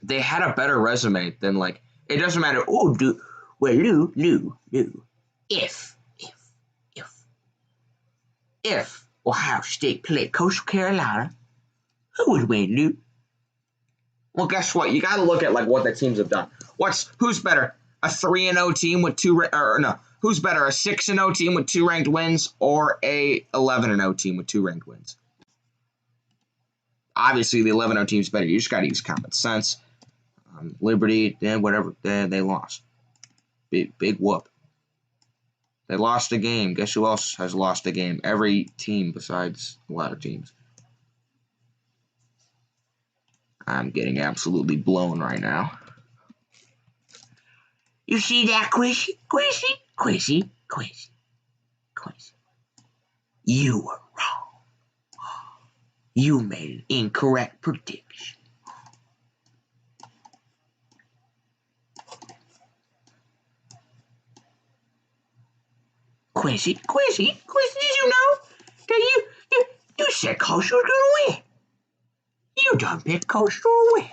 they had a better resume than, like, it doesn't matter. Oh, Lou, if Ohio State played Coastal Carolina, who would win, Lou? Well, guess what? You got to look at like what the teams have done. Who's better? A 3-0 team with who's better? A 6-0 team with 2 ranked wins or a 11-0 team with 2 ranked wins? Obviously, the 11-0 team's better. You just got to use common sense. Liberty, whatever, they lost. Big whoop. They lost a game. Guess who else has lost a game? Every team besides a lot of teams. I'm getting absolutely blown right now. You see that, Quizzy? Quizzy. You were wrong. You made an incorrect prediction. Quizzy, did you know that you said Coastal was gonna win? You done picked Coastal to win.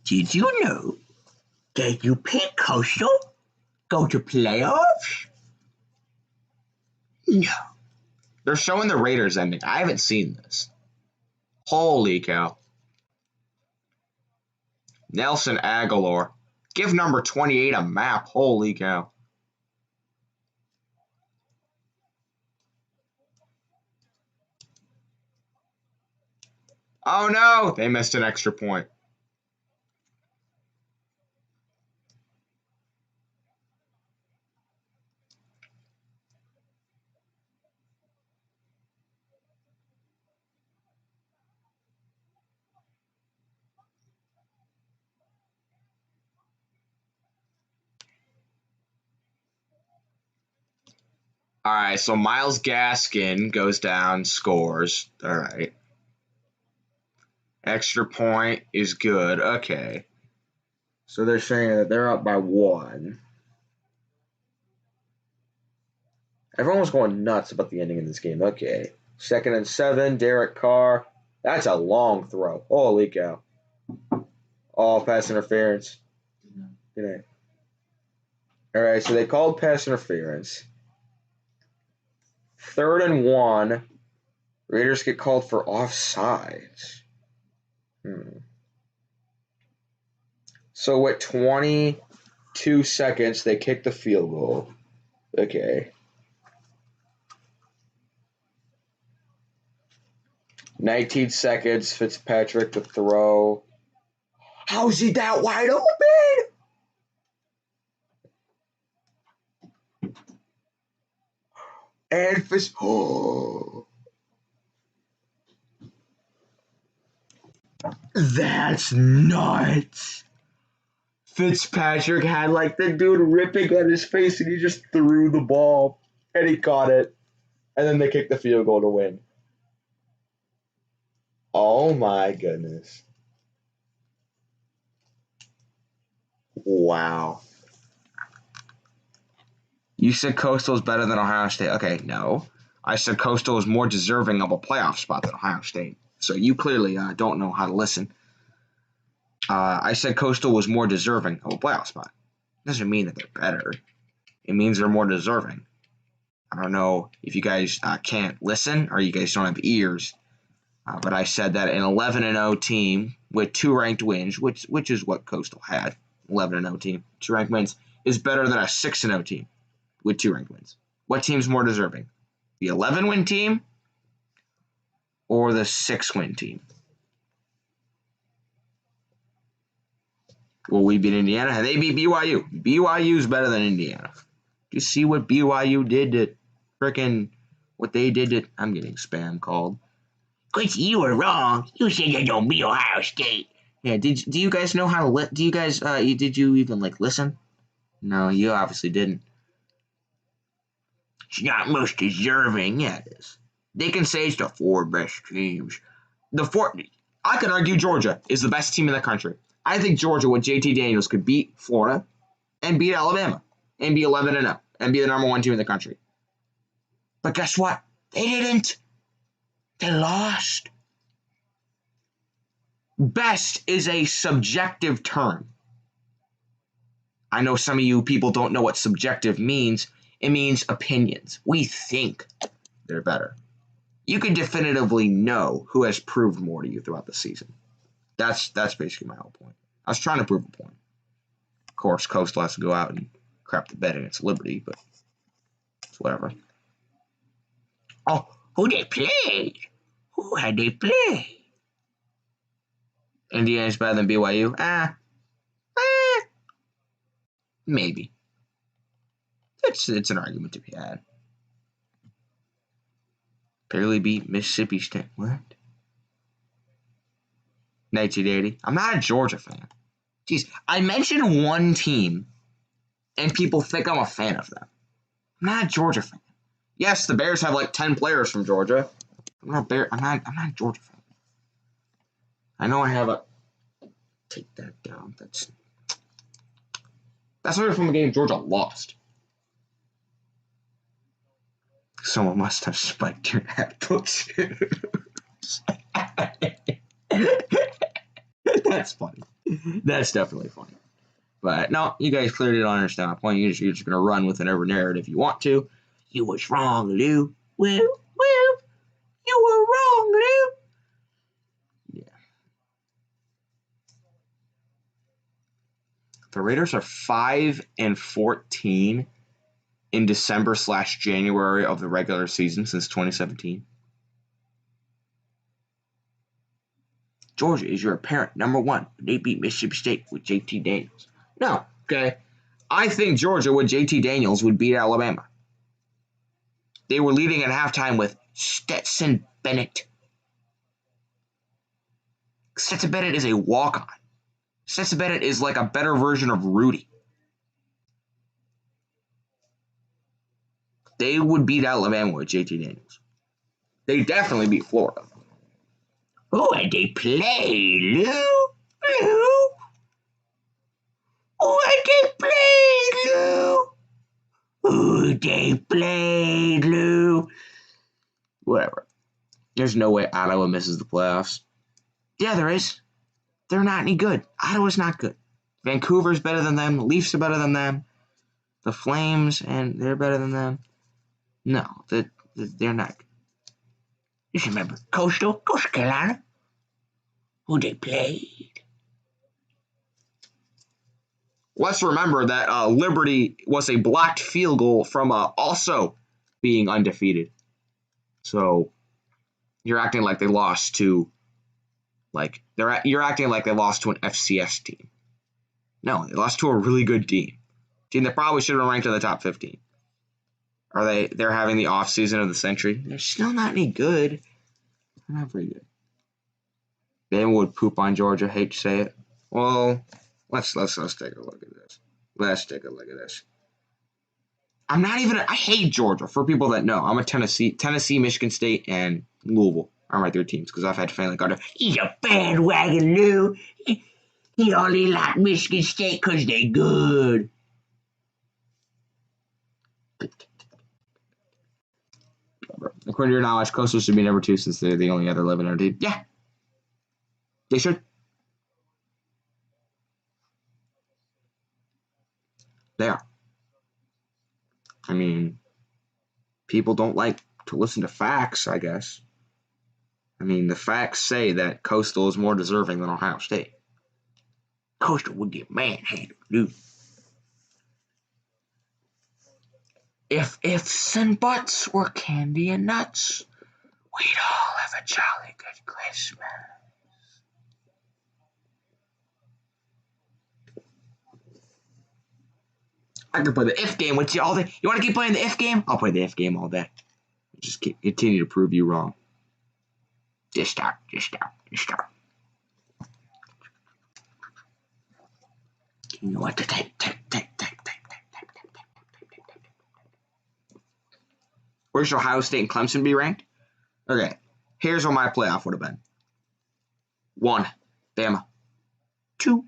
Did you know that you picked Coastal go to playoffs? No. They're showing the Raiders ending. I haven't seen this. Holy cow. Nelson Aguilar. Give number 28 a map. Holy cow. Oh no! They missed an extra point. All right, so Myles Gaskin goes down, scores. All right. Extra point is good. Okay. So they're saying that they're up by 1. Everyone was going nuts about the ending of this game. Okay. 2nd and 7, Derek Carr. That's a long throw. Holy cow. Oh, pass interference. Good night. All right, so they called pass interference. 3rd and 1. Raiders get called for offsides. So at 22 seconds, they kick the field goal. Okay. 19 seconds, Fitzpatrick to throw. How's he that wide open? And that's nuts. Fitzpatrick had like the dude ripping on his face and he just threw the ball and he caught it. And then they kicked the field goal to win. Oh my goodness. Wow. You said Coastal is better than Ohio State. Okay, no. I said Coastal is more deserving of a playoff spot than Ohio State. So you clearly don't know how to listen. I said Coastal was more deserving of a playoff spot. Doesn't mean that they're better. It means they're more deserving. I don't know if you guys can't listen or you guys don't have ears, but I said that an 11-0 team with 2 ranked wins, which is what Coastal had, 11-0 team, 2 ranked wins, is better than a 6-0 team with 2 ranked wins. What team's more deserving? The 11-win team or the 6-win team? Well, we beat Indiana. They beat BYU. BYU's better than Indiana. Do you see what BYU did to what they did to... I'm getting spam called. Quincy, you were wrong. You said you don't beat Ohio State. Yeah, do you guys know how to... Do you guys... did you even, listen? No, you obviously didn't. It's not most deserving. Yeah, it is. They can say it's the 4 best teams. I could argue Georgia is the best team in the country. I think Georgia with JT Daniels could beat Florida and beat Alabama and be 11-0 and be the number 1 team in the country. But guess what? They didn't. They lost. best is a subjective term. I know some of you people don't know what subjective means. It means opinions. We think they're better. You can definitively know who has proved more to you throughout the season. That's basically my whole point. I was trying to prove a point. Of course, Costal has to go out and crap the bed against Liberty, but it's whatever. Oh, who they played? Who had they played? Indiana's better than BYU? Maybe. It's an argument to be had. Barely beat Mississippi State. What? 1980. I'm not a Georgia fan. Jeez, I mentioned one team, and people think I'm a fan of them. I'm not a Georgia fan. Yes, the Bears have like 10 players from Georgia. I'm not a Georgia fan. I know I have a. Take that down. That's only from a game Georgia lost. Someone must have spiked your apple juice. That's funny. That's definitely funny. But no, you guys clearly don't understand my point. You're just going to run with an over narrative you want to. You was wrong, Lou. Well, you were wrong, Lou. Yeah. The Raiders are 5-14 in December/January of the regular season since 2017. Georgia is your apparent number one. They beat Mississippi State with JT Daniels. No, okay. I think Georgia with JT Daniels would beat Alabama. They were leading at halftime with Stetson Bennett. Stetson Bennett is a walk-on. Stetson Bennett is like a better version of Rudy. They would beat Alabama with JT Daniels. They definitely beat Florida. Who had they played, Lou? Who had they played, Lou? Who they played, Lou? Whatever. There's no way Ottawa misses the playoffs. Yeah, there is. They're not any good. Ottawa's not good. Vancouver's better than them. The Leafs are better than them. The Flames, and they're better than them. No, they're not good. Just remember, Coastal Carolina, who they played. Let's remember that Liberty was a blocked field goal from also being undefeated. So you're acting like they lost to, you're acting like they lost to an FCS team. No, they lost to a really good team that probably should have been ranked in the top 15. They're having the off season of the century. They're still not any good. They're not very good. They would poop on Georgia. Hate to say it. Well, let's take a look at this. Let's take a look at this. I hate Georgia. For people that know, I'm a Tennessee, Michigan State, and Louisville are my three teams because I've had family go, he's a bandwagon, Lou. He only liked Michigan State because they're good. According to your knowledge, Coastal should be number 2 since they're the only other 11 team. Yeah, they should. They are. I mean, people don't like to listen to facts, I guess. I mean, the facts say that Coastal is more deserving than Ohio State. Coastal would get manhandled, dude. If ifs and buts were candy and nuts, we'd all have a jolly good Christmas. I can play the if game with you all day. You want to keep playing the if game? I'll play the if game all day. Just continue to prove you wrong. Just stop. You know what to type. Where should Ohio State and Clemson be ranked? Okay, here's what my playoff would have been. 1, Bama. 2,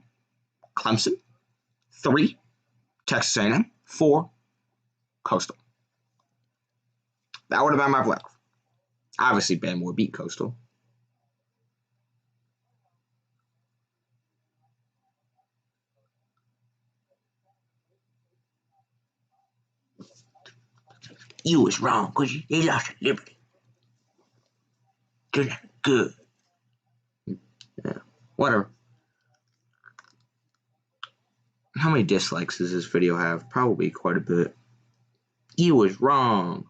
Clemson. 3, Texas A&M. 4, Coastal. That would have been my playoff. Obviously, Bama would beat Coastal. You was wrong, because they lost to Liberty. They're not good. Yeah, whatever. How many dislikes does this video have? Probably quite a bit. You was wrong.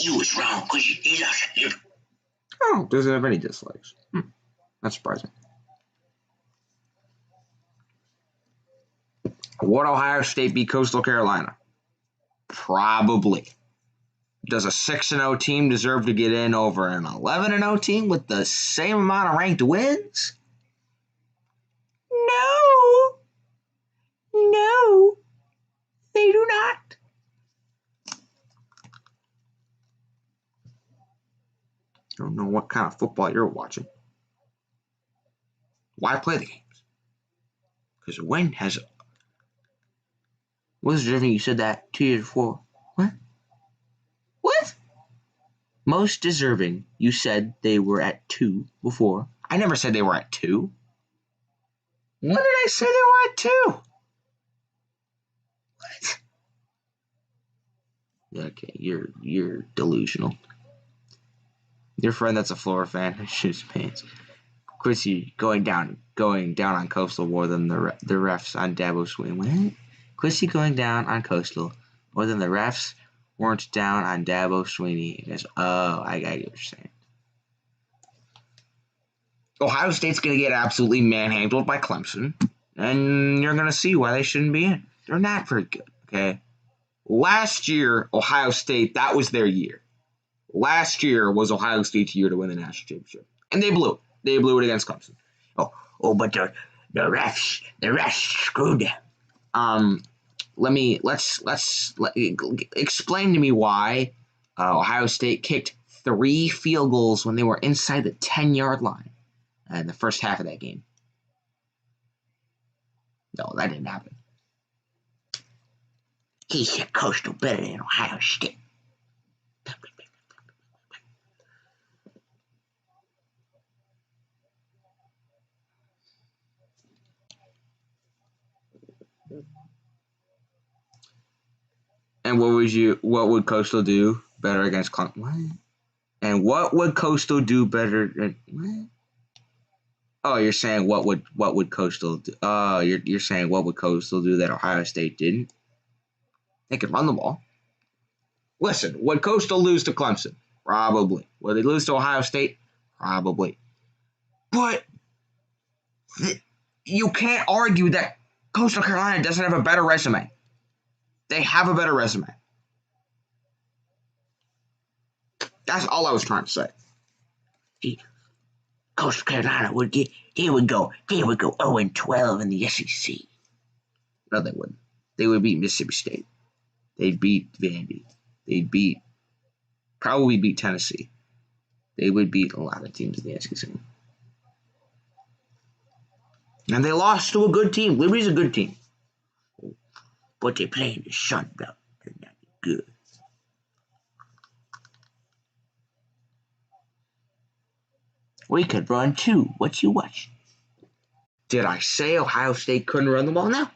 You was wrong, because they lost to Liberty. Oh, doesn't have any dislikes. That's surprising. Would Ohio State beat Coastal Carolina? Probably. Does a 6-0 team deserve to get in over an 11-0 team with the same amount of ranked wins? No. No, they do not. I don't know what kind of football you're watching. Why play the games? Because a win has... What was the difference? You said that 2 years before. What? What? Most deserving. You said they were at 2 before. I never said they were at 2. When did I say they were at 2? What? Okay, you're delusional. Your friend that's a Florida fan shoots pants. Quincy going down on Coastal more than the refs on Dabo Sweeney. What? Quincy going down on Coastal more than the refs weren't down on Dabo Sweeney. He goes, oh, I get what you're saying. Ohio State's going to get absolutely manhandled by Clemson, and you're going to see why they shouldn't be in. They're not very good, okay? Last year, Ohio State, that was their year. Last year was Ohio State's year to win the national championship, and they blew it. They blew it against Clemson. But the refs screwed them. Explain to me why Ohio State kicked 3 field goals when they were inside the 10-yard line in the first half of that game. No, that didn't happen. He said Coastal better than Ohio State. And what would Coastal do better against Clemson? What? And what would Coastal do better than what? Oh, you're saying what would Coastal do? Oh, you're saying what would Coastal do that Ohio State didn't? They could run the ball. Listen, would Coastal lose to Clemson? Probably. Would they lose to Ohio State? Probably. But you can't argue that Coastal Carolina doesn't have a better resume. They have a better resume. That's all I was trying to say. Coastal Carolina would go 0-12 in the SEC. No, they wouldn't. They would beat Mississippi State. They'd beat Vandy. They'd probably beat Tennessee. They would beat a lot of teams in the SEC. And they lost to a good team. Liberty's a good team. But they play in the Sun Belt. They're not good. We could run too. What you watch? Did I say Ohio State couldn't run the ball? No.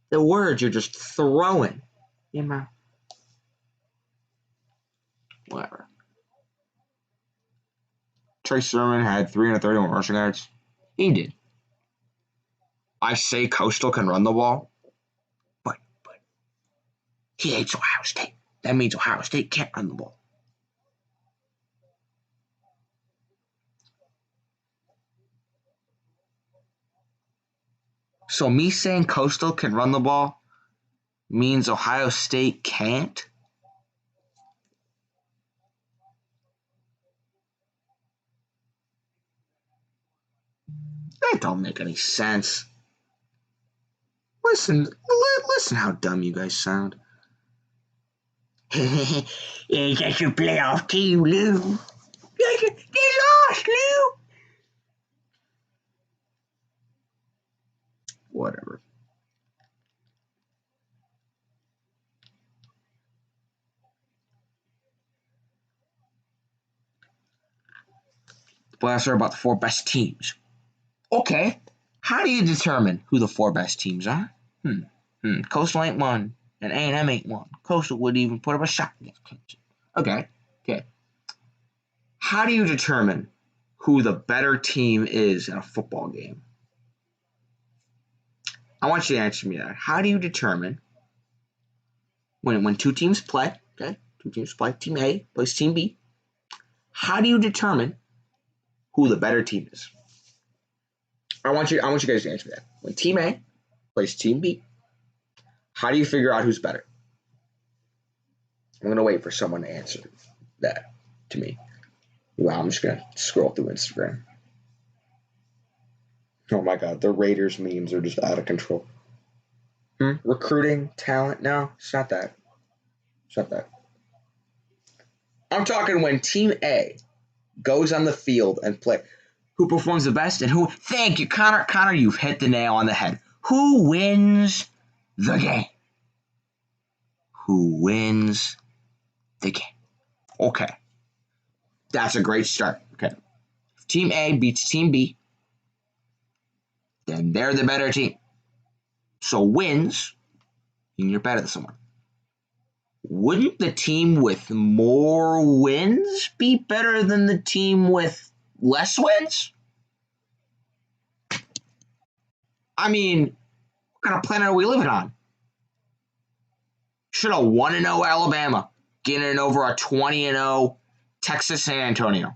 The words you're just throwing in my... Whatever. Trey Sermon had 331 rushing yards. He did. I say Coastal can run the ball, but he hates Ohio State. That means Ohio State can't run the ball. So me saying Coastal can run the ball means Ohio State can't? That don't make any sense. Listen how dumb you guys sound. That's your playoff team, Lou. They lost, Lou. Whatever. The playoffs are about the 4 best teams. Okay. How do you determine who the 4 best teams are? Coastal ain't won, and A&M ain't won. Coastal wouldn't even put up a shot against Clemson. Okay. How do you determine who the better team is in a football game? I want you to answer me that. How do you determine when two teams play, okay? Two teams play, Team A plays Team B. How do you determine who the better team is? I want you guys to answer that. When Team A plays Team B, how do you figure out who's better? I'm going to wait for someone to answer that to me. Wow, I'm just going to scroll through Instagram. Oh my God, the Raiders memes are just out of control. Recruiting, talent? No, it's not that. I'm talking when Team A goes on the field and play. Who performs the best and who? Thank you, Connor. Connor, you've hit the nail on the head. Who wins the game? Who wins the game? Okay. That's a great start. Okay. If Team A beats Team B, then they're the better team. So wins, mean you're better than someone. Wouldn't the team with more wins be better than the team with less wins? I mean, what kind of planet are we living on? Should have 1-0 Alabama getting over a 20-0 Texas San Antonio.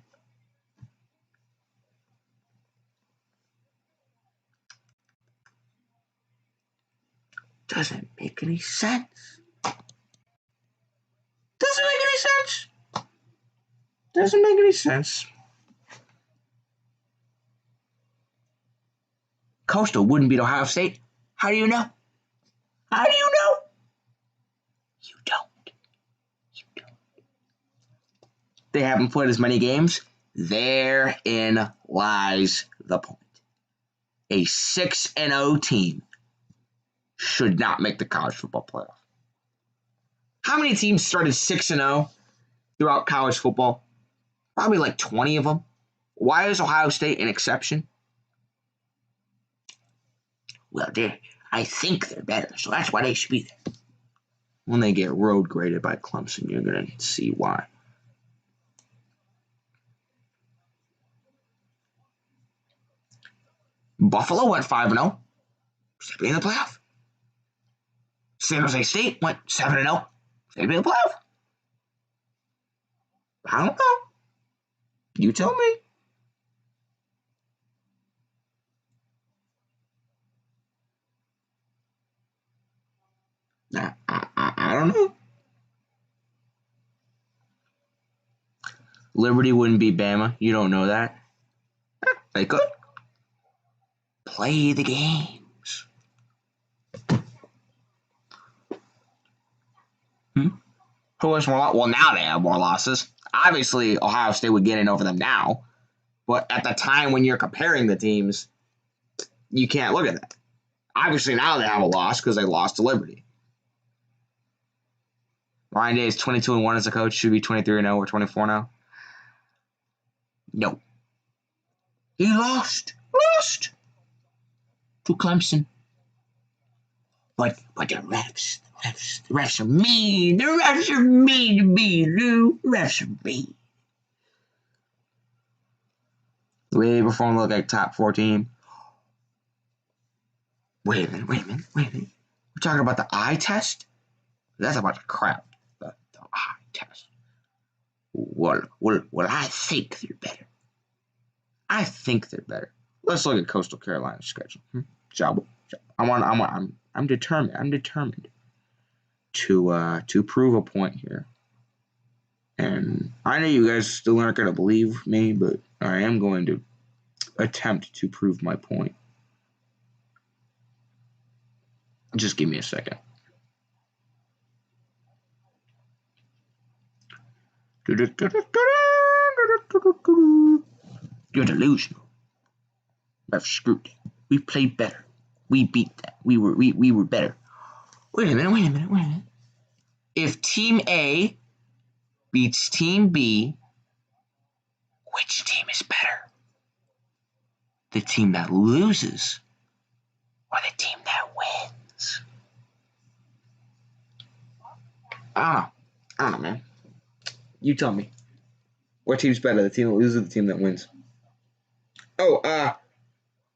Doesn't make any sense. Doesn't make any sense. Coastal wouldn't beat Ohio State. How do you know? You don't. They haven't played as many games. Therein lies the point. A 6-0 team should not make the college football playoff. How many teams started 6-0 throughout college football? Probably like 20 of them. Why is Ohio State an exception? Well, I think they're better, so that's why they should be there. When they get road graded by Clemson, you're going to see why. Buffalo went 5-0. Should be in the playoff. San Jose State went 7-0. Should be in the playoff. I don't know. You tell me. I don't know. Liberty wouldn't beat Bama. You don't know that. They could. Play the games. Who has more losses? Well, now they have more losses. Obviously, Ohio State would get in over them now. But at the time when you're comparing the teams, you can't look at that. Obviously, now they have a loss because they lost to Liberty. Ryan Day is 22-1 as a coach. Should be 23-0 or 24-0. No. He lost to Clemson. But the refs are mean. The refs are mean to me, Lou. The refs are mean. The way they perform look like top 4 team. Wait a minute. We're talking about the eye test? That's about the crap. The eye test. Well, I think they're better. Let's look at Coastal Carolina's schedule. Job. I'm determined to prove a point here. And I know you guys still aren't going to believe me, but I am going to attempt to prove my point. Just give me a second. You're delusional. I've screwed it. We played better. We beat that. We were better. Wait a minute. If Team A beats Team B, which team is better? The team that loses or the team that wins? I don't know, man. You tell me. What team's better, the team that loses or the team that wins? Oh,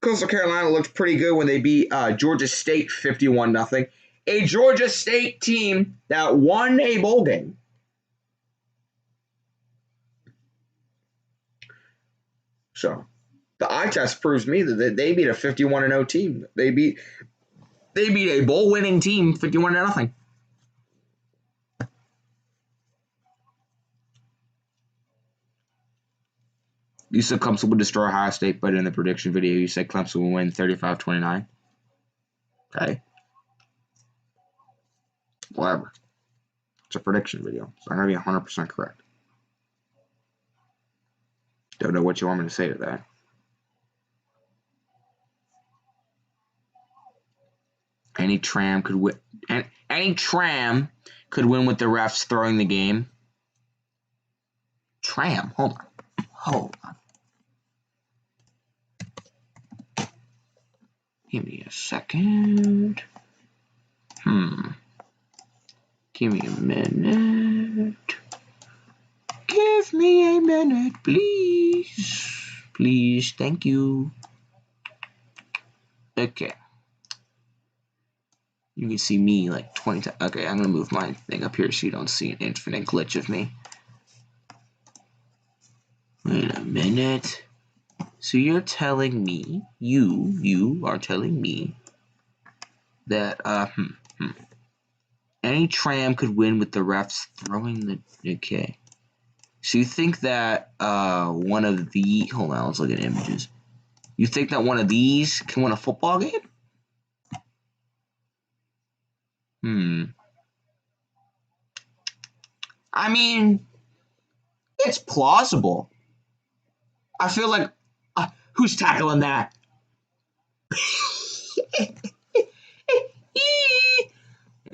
Coastal Carolina looked pretty good when they beat Georgia State 51-0. A Georgia State team that won a bowl game. So, the eye test proves me that they beat a 51-0 team. They beat a bowl-winning team 51-0. You said Clemson would destroy Ohio State, but in the prediction video, you said Clemson would win 35-29. Okay. Whatever. It's a prediction video. So I'm going to be 100% correct. Don't know what you want me to say to that. Any tram could win. Any tram could win with the refs throwing the game. Tram. Hold on. Give me a second. Give me a minute. Give me a minute, please. Please, thank you. Okay. You can see me like 20 times. Okay, I'm going to move my thing up here so you don't see an infinite glitch of me. Wait a minute. So you're telling me, you are telling me that, any tram could win with the refs throwing the, okay. So you think that, one of the, hold on, let's look at images. You think that one of these can win a football game? I mean, it's plausible. I feel like, who's tackling that?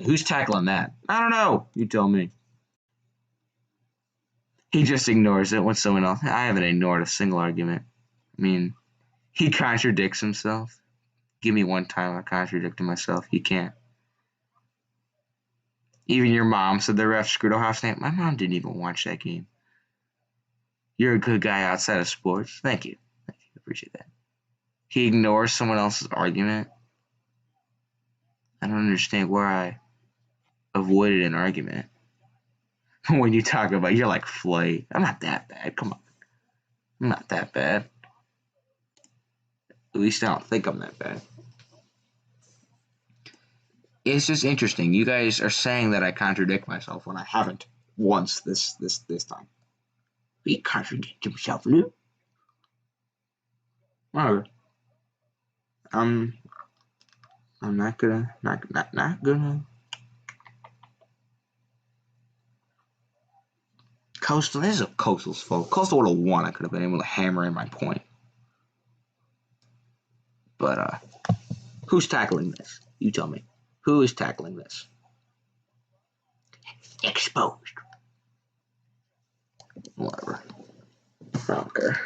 Who's tackling that? I don't know. You tell me. He just ignores it when someone else. I haven't ignored a single argument. I mean, he contradicts himself. Give me one time I contradicted myself. You can't. Even your mom said the ref screwed Ohio State. My mom didn't even watch that game. You're a good guy outside of sports. Thank you. I appreciate that. He ignores someone else's argument. I don't understand where I avoided an argument. When you talk about, you're like Flay. I'm not that bad. Come on. I'm not that bad. At least I don't think I'm that bad. It's just interesting. You guys are saying that I contradict myself when I haven't once this time. He contradicted himself, Lou. Whatever. I'm not gonna. Coastal. This is Coastal's fault. Coastal would have won. I could have been able to hammer in my point. But who's tackling this? You tell me. Who is tackling this? Exposed. Whatever. I don't care.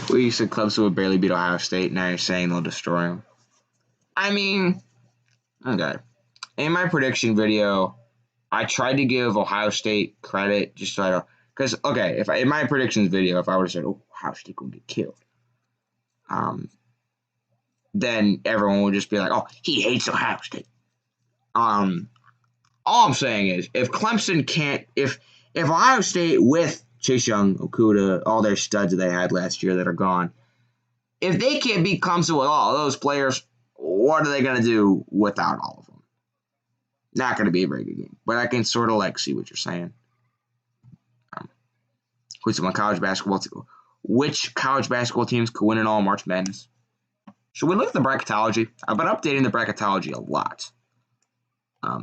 Well, you said Clemson would barely beat Ohio State. Now you're saying they'll destroy them. I mean, okay. In my prediction video, I tried to give Ohio State credit just so I don't. Because, okay, in my predictions video, if I would have said, oh, Ohio State could get killed, then everyone would just be like, oh, he hates Ohio State. All I'm saying is, if Clemson can't, if Ohio State with Chase Young, Okuda, all their studs that they had last year that are gone, if they can't beat Clemson with all those players, what are they going to do without all of them? Not going to be a very good game. But I can sort of like see what you're saying. Which college basketball teams could win in all March Madness? Should we look at the bracketology? I've been updating the bracketology a lot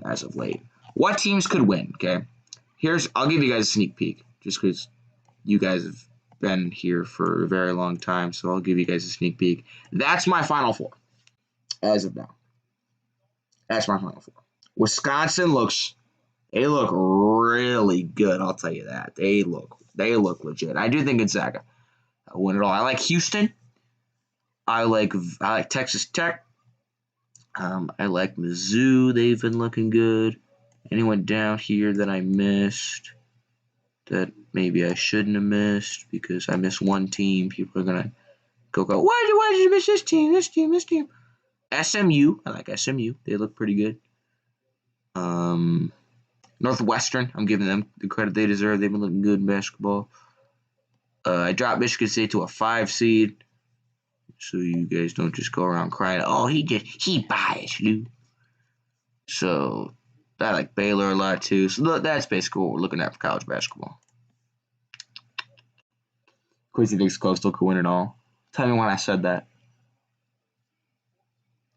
as of late. What teams could win? Okay, I'll give you guys a sneak peek, just because you guys have been here for a very long time. So I'll give you guys a sneak peek. That's my Final Four as of now. That's my Final Four. Wisconsin looks They look really good. I'll tell you that. They look legit. I do think Gonzaga will win it all. I like Houston. I like Texas Tech. I like Mizzou. They've been looking good. Anyone down here that I missed that maybe I shouldn't have missed because I missed one team? People are gonna go. Why did you miss this team? This team. SMU. I like SMU. They look pretty good. Northwestern. I'm giving them the credit they deserve. They've been looking good in basketball. I dropped Michigan State to a 5 seed. So you guys don't just go around crying, oh, he biased, Lou. So I like Baylor a lot too. So that's basically what we're looking at for college basketball. Quincy thinks Coastal could win it all. Tell me when I said that.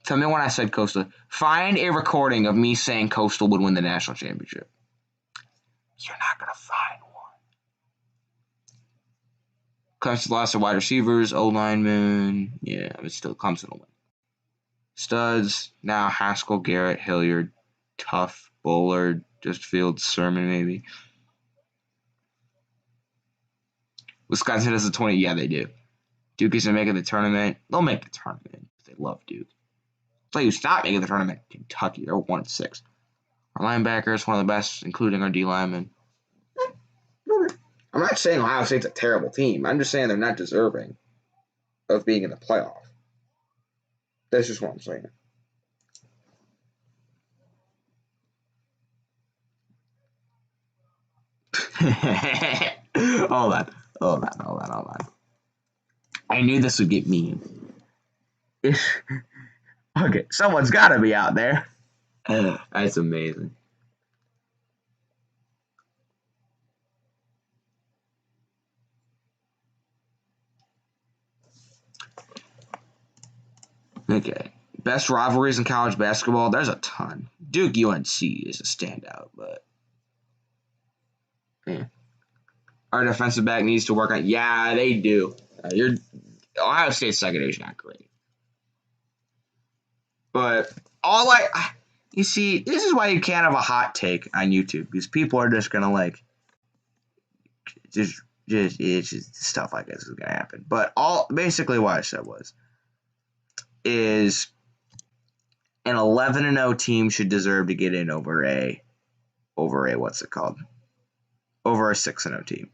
Tell me when I said Coastal. Find a recording of me saying Coastal would win the national championship. You're not going to find one. Clemson lost their wide receivers, O-linemen. Yeah, but still, Clemson will win. Studs, now Haskell, Garrett, Hilliard, Tuff, Bullard, just Fields, Sermon, maybe. Wisconsin has a 20. Yeah, they do. Duke isn't making the tournament. They'll make the tournament. They love Duke. I'll tell you, stop making the tournament. Kentucky, they're 1-6. Our linebackers, one of the best, including our D linemen. I'm not saying Ohio State's a terrible team. I'm just saying they're not deserving of being in the playoff. That's just what I'm saying. Hold on. I knew this would get mean. Okay, someone's got to be out there. That's amazing. Okay. Best rivalries in college basketball, there's a ton. Duke UNC is a standout, but our defensive back needs to work on. Yeah, they do. Ohio State's secondary is not great, but you see, this is why you can't have a hot take on YouTube because people are just gonna just it's just stuff like this is gonna happen. But basically what I said is an 11-0 team should deserve to get in over a what's it called? Over a 6-0 team.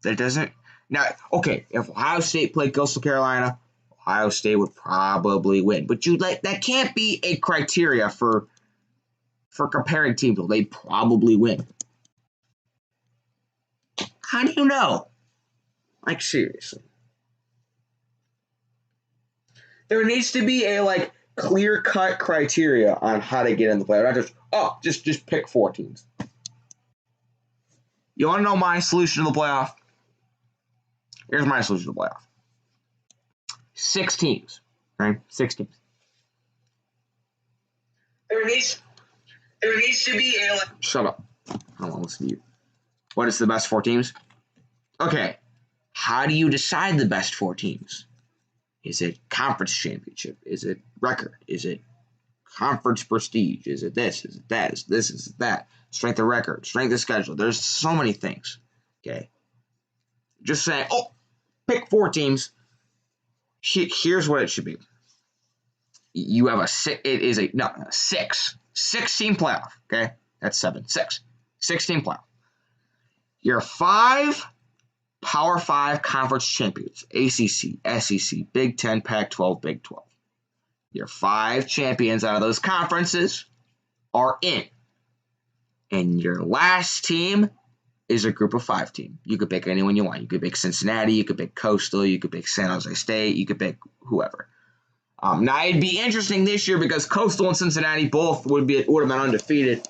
That doesn't now. Okay, if Ohio State played Coastal Carolina, Ohio State would probably win. But that can't be a criteria for comparing teams. They probably win. How do you know? Like seriously. There needs to be a clear-cut criteria on how to get in the playoff. Not just pick 4 teams. You want to know my solution to the playoff? Here's my solution to the playoff. 6 teams. Right? 6 teams. There needs to be Shut up. I don't want to listen to you. What is the best 4 teams? Okay. How do you decide the best 4 teams? Is it conference championship? Is it record? Is it conference prestige? Is it this? Is it that? Is this? Is it that? Strength of record, strength of schedule. There's so many things. Okay. Just saying, pick 4 teams. Here's what it should be. You have a 6 team playoff. Okay. That's 7. 6 team playoff. Your 5 Power 5 conference champions, ACC, SEC, Big 10, Pac-12, Big 12. Your 5 champions out of those conferences are in. And your last team is a group of 5 team. You could pick anyone you want. You could pick Cincinnati, you could pick Coastal, you could pick San Jose State, you could pick whoever. Now, it'd be interesting this year because Coastal and Cincinnati both would have been undefeated,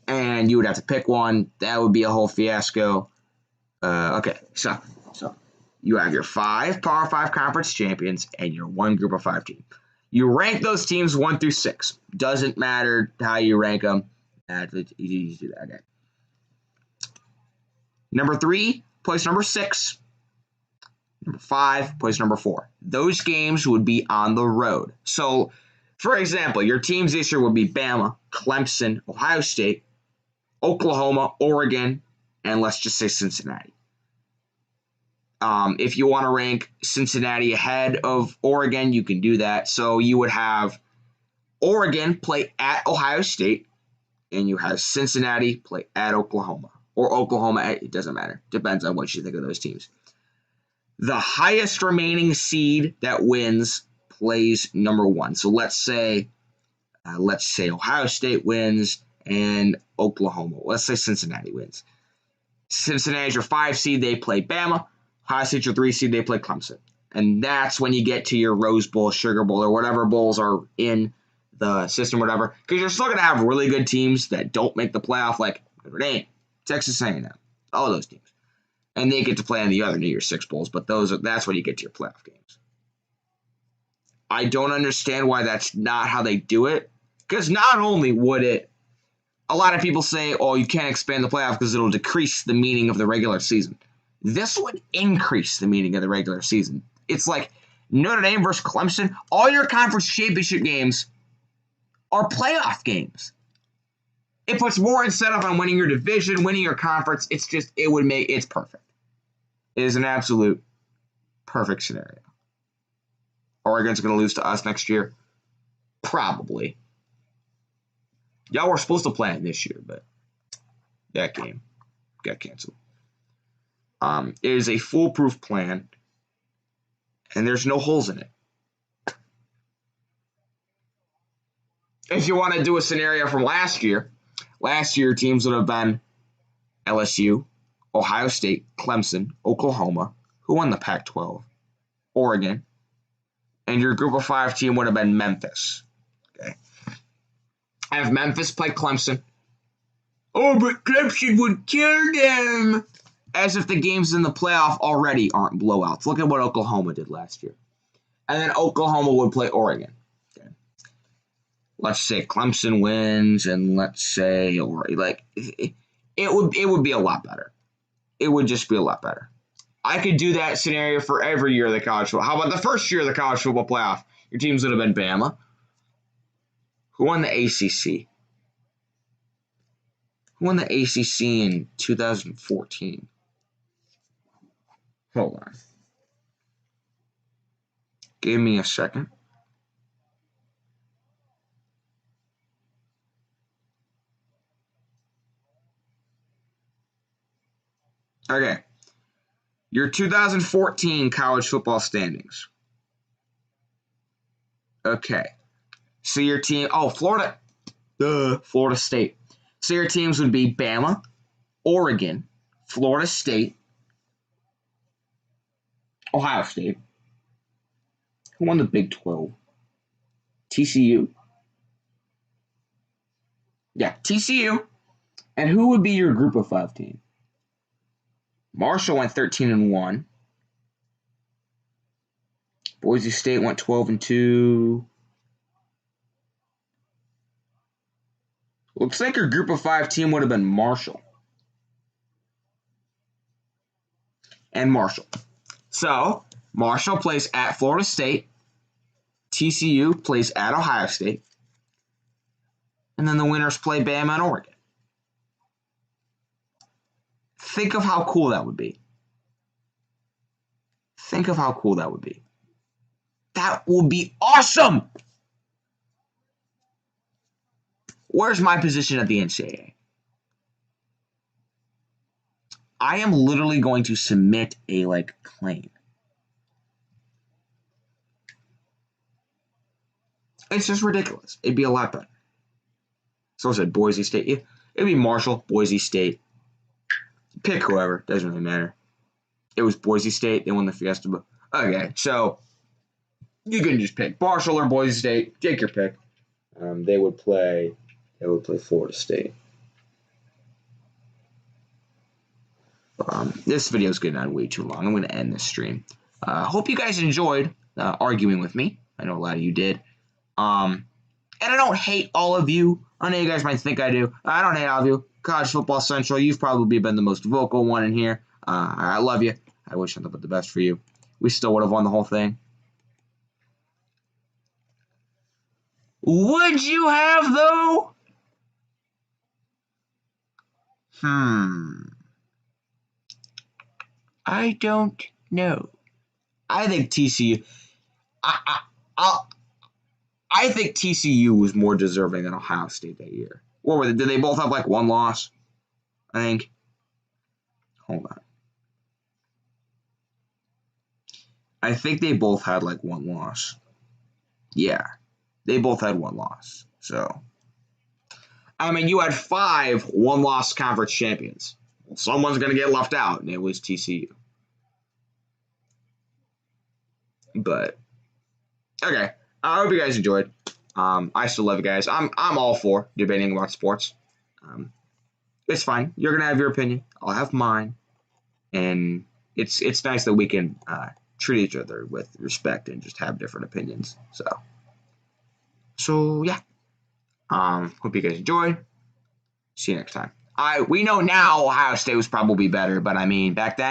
and you would have to pick one. That would be a whole fiasco. Okay, so you have your 5 Power 5 conference champions and your 1 group of 5 team. You rank those teams 1 through 6. Doesn't matter how you rank them. You do that. Okay. Number 3, place number 6. Number 5, place number 4. Those games would be on the road. So For example, your teams this year would be Bama, Clemson, Ohio State, Oklahoma, Oregon, and let's just say Cincinnati. If you want to rank Cincinnati ahead of Oregon, you can do that. So you would have Oregon play at Ohio State, and you have Cincinnati play at Oklahoma. Or Oklahoma, it doesn't matter. Depends on what you think of those teams. The highest remaining seed that wins plays number one. So let's say Ohio State wins and Oklahoma. Let's say Cincinnati wins. Cincinnati's your 5 seed, they play Bama. Ohio State's your 3 seed, they play Clemson. And that's when you get to your Rose Bowl, Sugar Bowl, or whatever bowls are in the system, whatever. Because you're still going to have really good teams that don't make the playoff, like Notre Dame, Texas A&M, all those teams. And they get to play in the other New Year's Six bowls, but that's when you get to your playoff games. I don't understand why that's not how they do it. Because not only would it, a lot of people say, oh, you can't expand the playoff because it'll decrease the meaning of the regular season. This would increase the meaning of the regular season. It's like Notre Dame versus Clemson. All your conference championship games are playoff games. It puts more incentive on winning your division, winning your conference. It's perfect. It is an absolute perfect scenario. Oregon's going to lose to us next year? Probably. Y'all were supposed to play it this year, but that game got canceled. It is a foolproof plan, and there's no holes in it. If you want to do a scenario from last year teams would have been LSU, Ohio State, Clemson, Oklahoma, who won the Pac-12, Oregon, and your group of 5 team would have been Memphis. Okay. Have Memphis play Clemson. Oh, but Clemson would kill them. As if the games in the playoff already aren't blowouts. Look at what Oklahoma did last year. And then Oklahoma would play Oregon. Okay. Let's say Clemson wins, and let's say it would be a lot better. It would just be a lot better. I could do that scenario for every year of the college football. How about the first year of the college football playoff? Your teams would have been Bama. Who won the ACC? Who won the ACC in 2014? Hold on. Give me a second. Okay. Your 2014 college football standings. Okay. So your team, Florida State. So your teams would be Bama, Oregon, Florida State, Ohio State. Who won the Big 12? TCU? Yeah, TCU. And who would be your group of 5 team? Marshall went 13-1. Boise State went 12-2. Looks like your group of 5 team would have been Marshall. And Marshall. So, Marshall plays at Florida State. TCU plays at Ohio State. And then the winners play Bama and Oregon. Think of how cool that would be. Think of how cool that would be. That would be awesome! Where's my position at the NCAA? I am literally going to submit a claim. It's just ridiculous. It'd be a lot better. So I said Boise State. Yeah, it'd be Marshall, Boise State. Pick whoever. Doesn't really matter. It was Boise State. They won the Fiesta Bowl. Okay, so you can just pick Marshall or Boise State. Take your pick. They would play Florida State. This video is getting on way too long. I'm going to end this stream. Hope you guys enjoyed arguing with me. I know a lot of you did. And I don't hate all of you. I know you guys might think I do. I don't hate all of you. College Football Central, you've probably been the most vocal one in here. I love you. I wish nothing but the best for you. We still would have won the whole thing. Would you have, though? I don't know. I think TCU. I think TCU was more deserving than Ohio State that year. What were they? Did they both have like one loss? I think. Hold on. I think they both had like one loss. Yeah, they both had one loss. So, I mean, you had 5 one-loss conference champions. Well, someone's going to get left out, and it was TCU. But okay, I hope you guys enjoyed. I still love you guys. I'm all for debating about sports. It's fine. You're gonna have your opinion. I'll have mine, and it's nice that we can treat each other with respect and just have different opinions. So yeah. Hope you guys enjoyed. See you next time. We know now Ohio State was probably better, but I mean back then.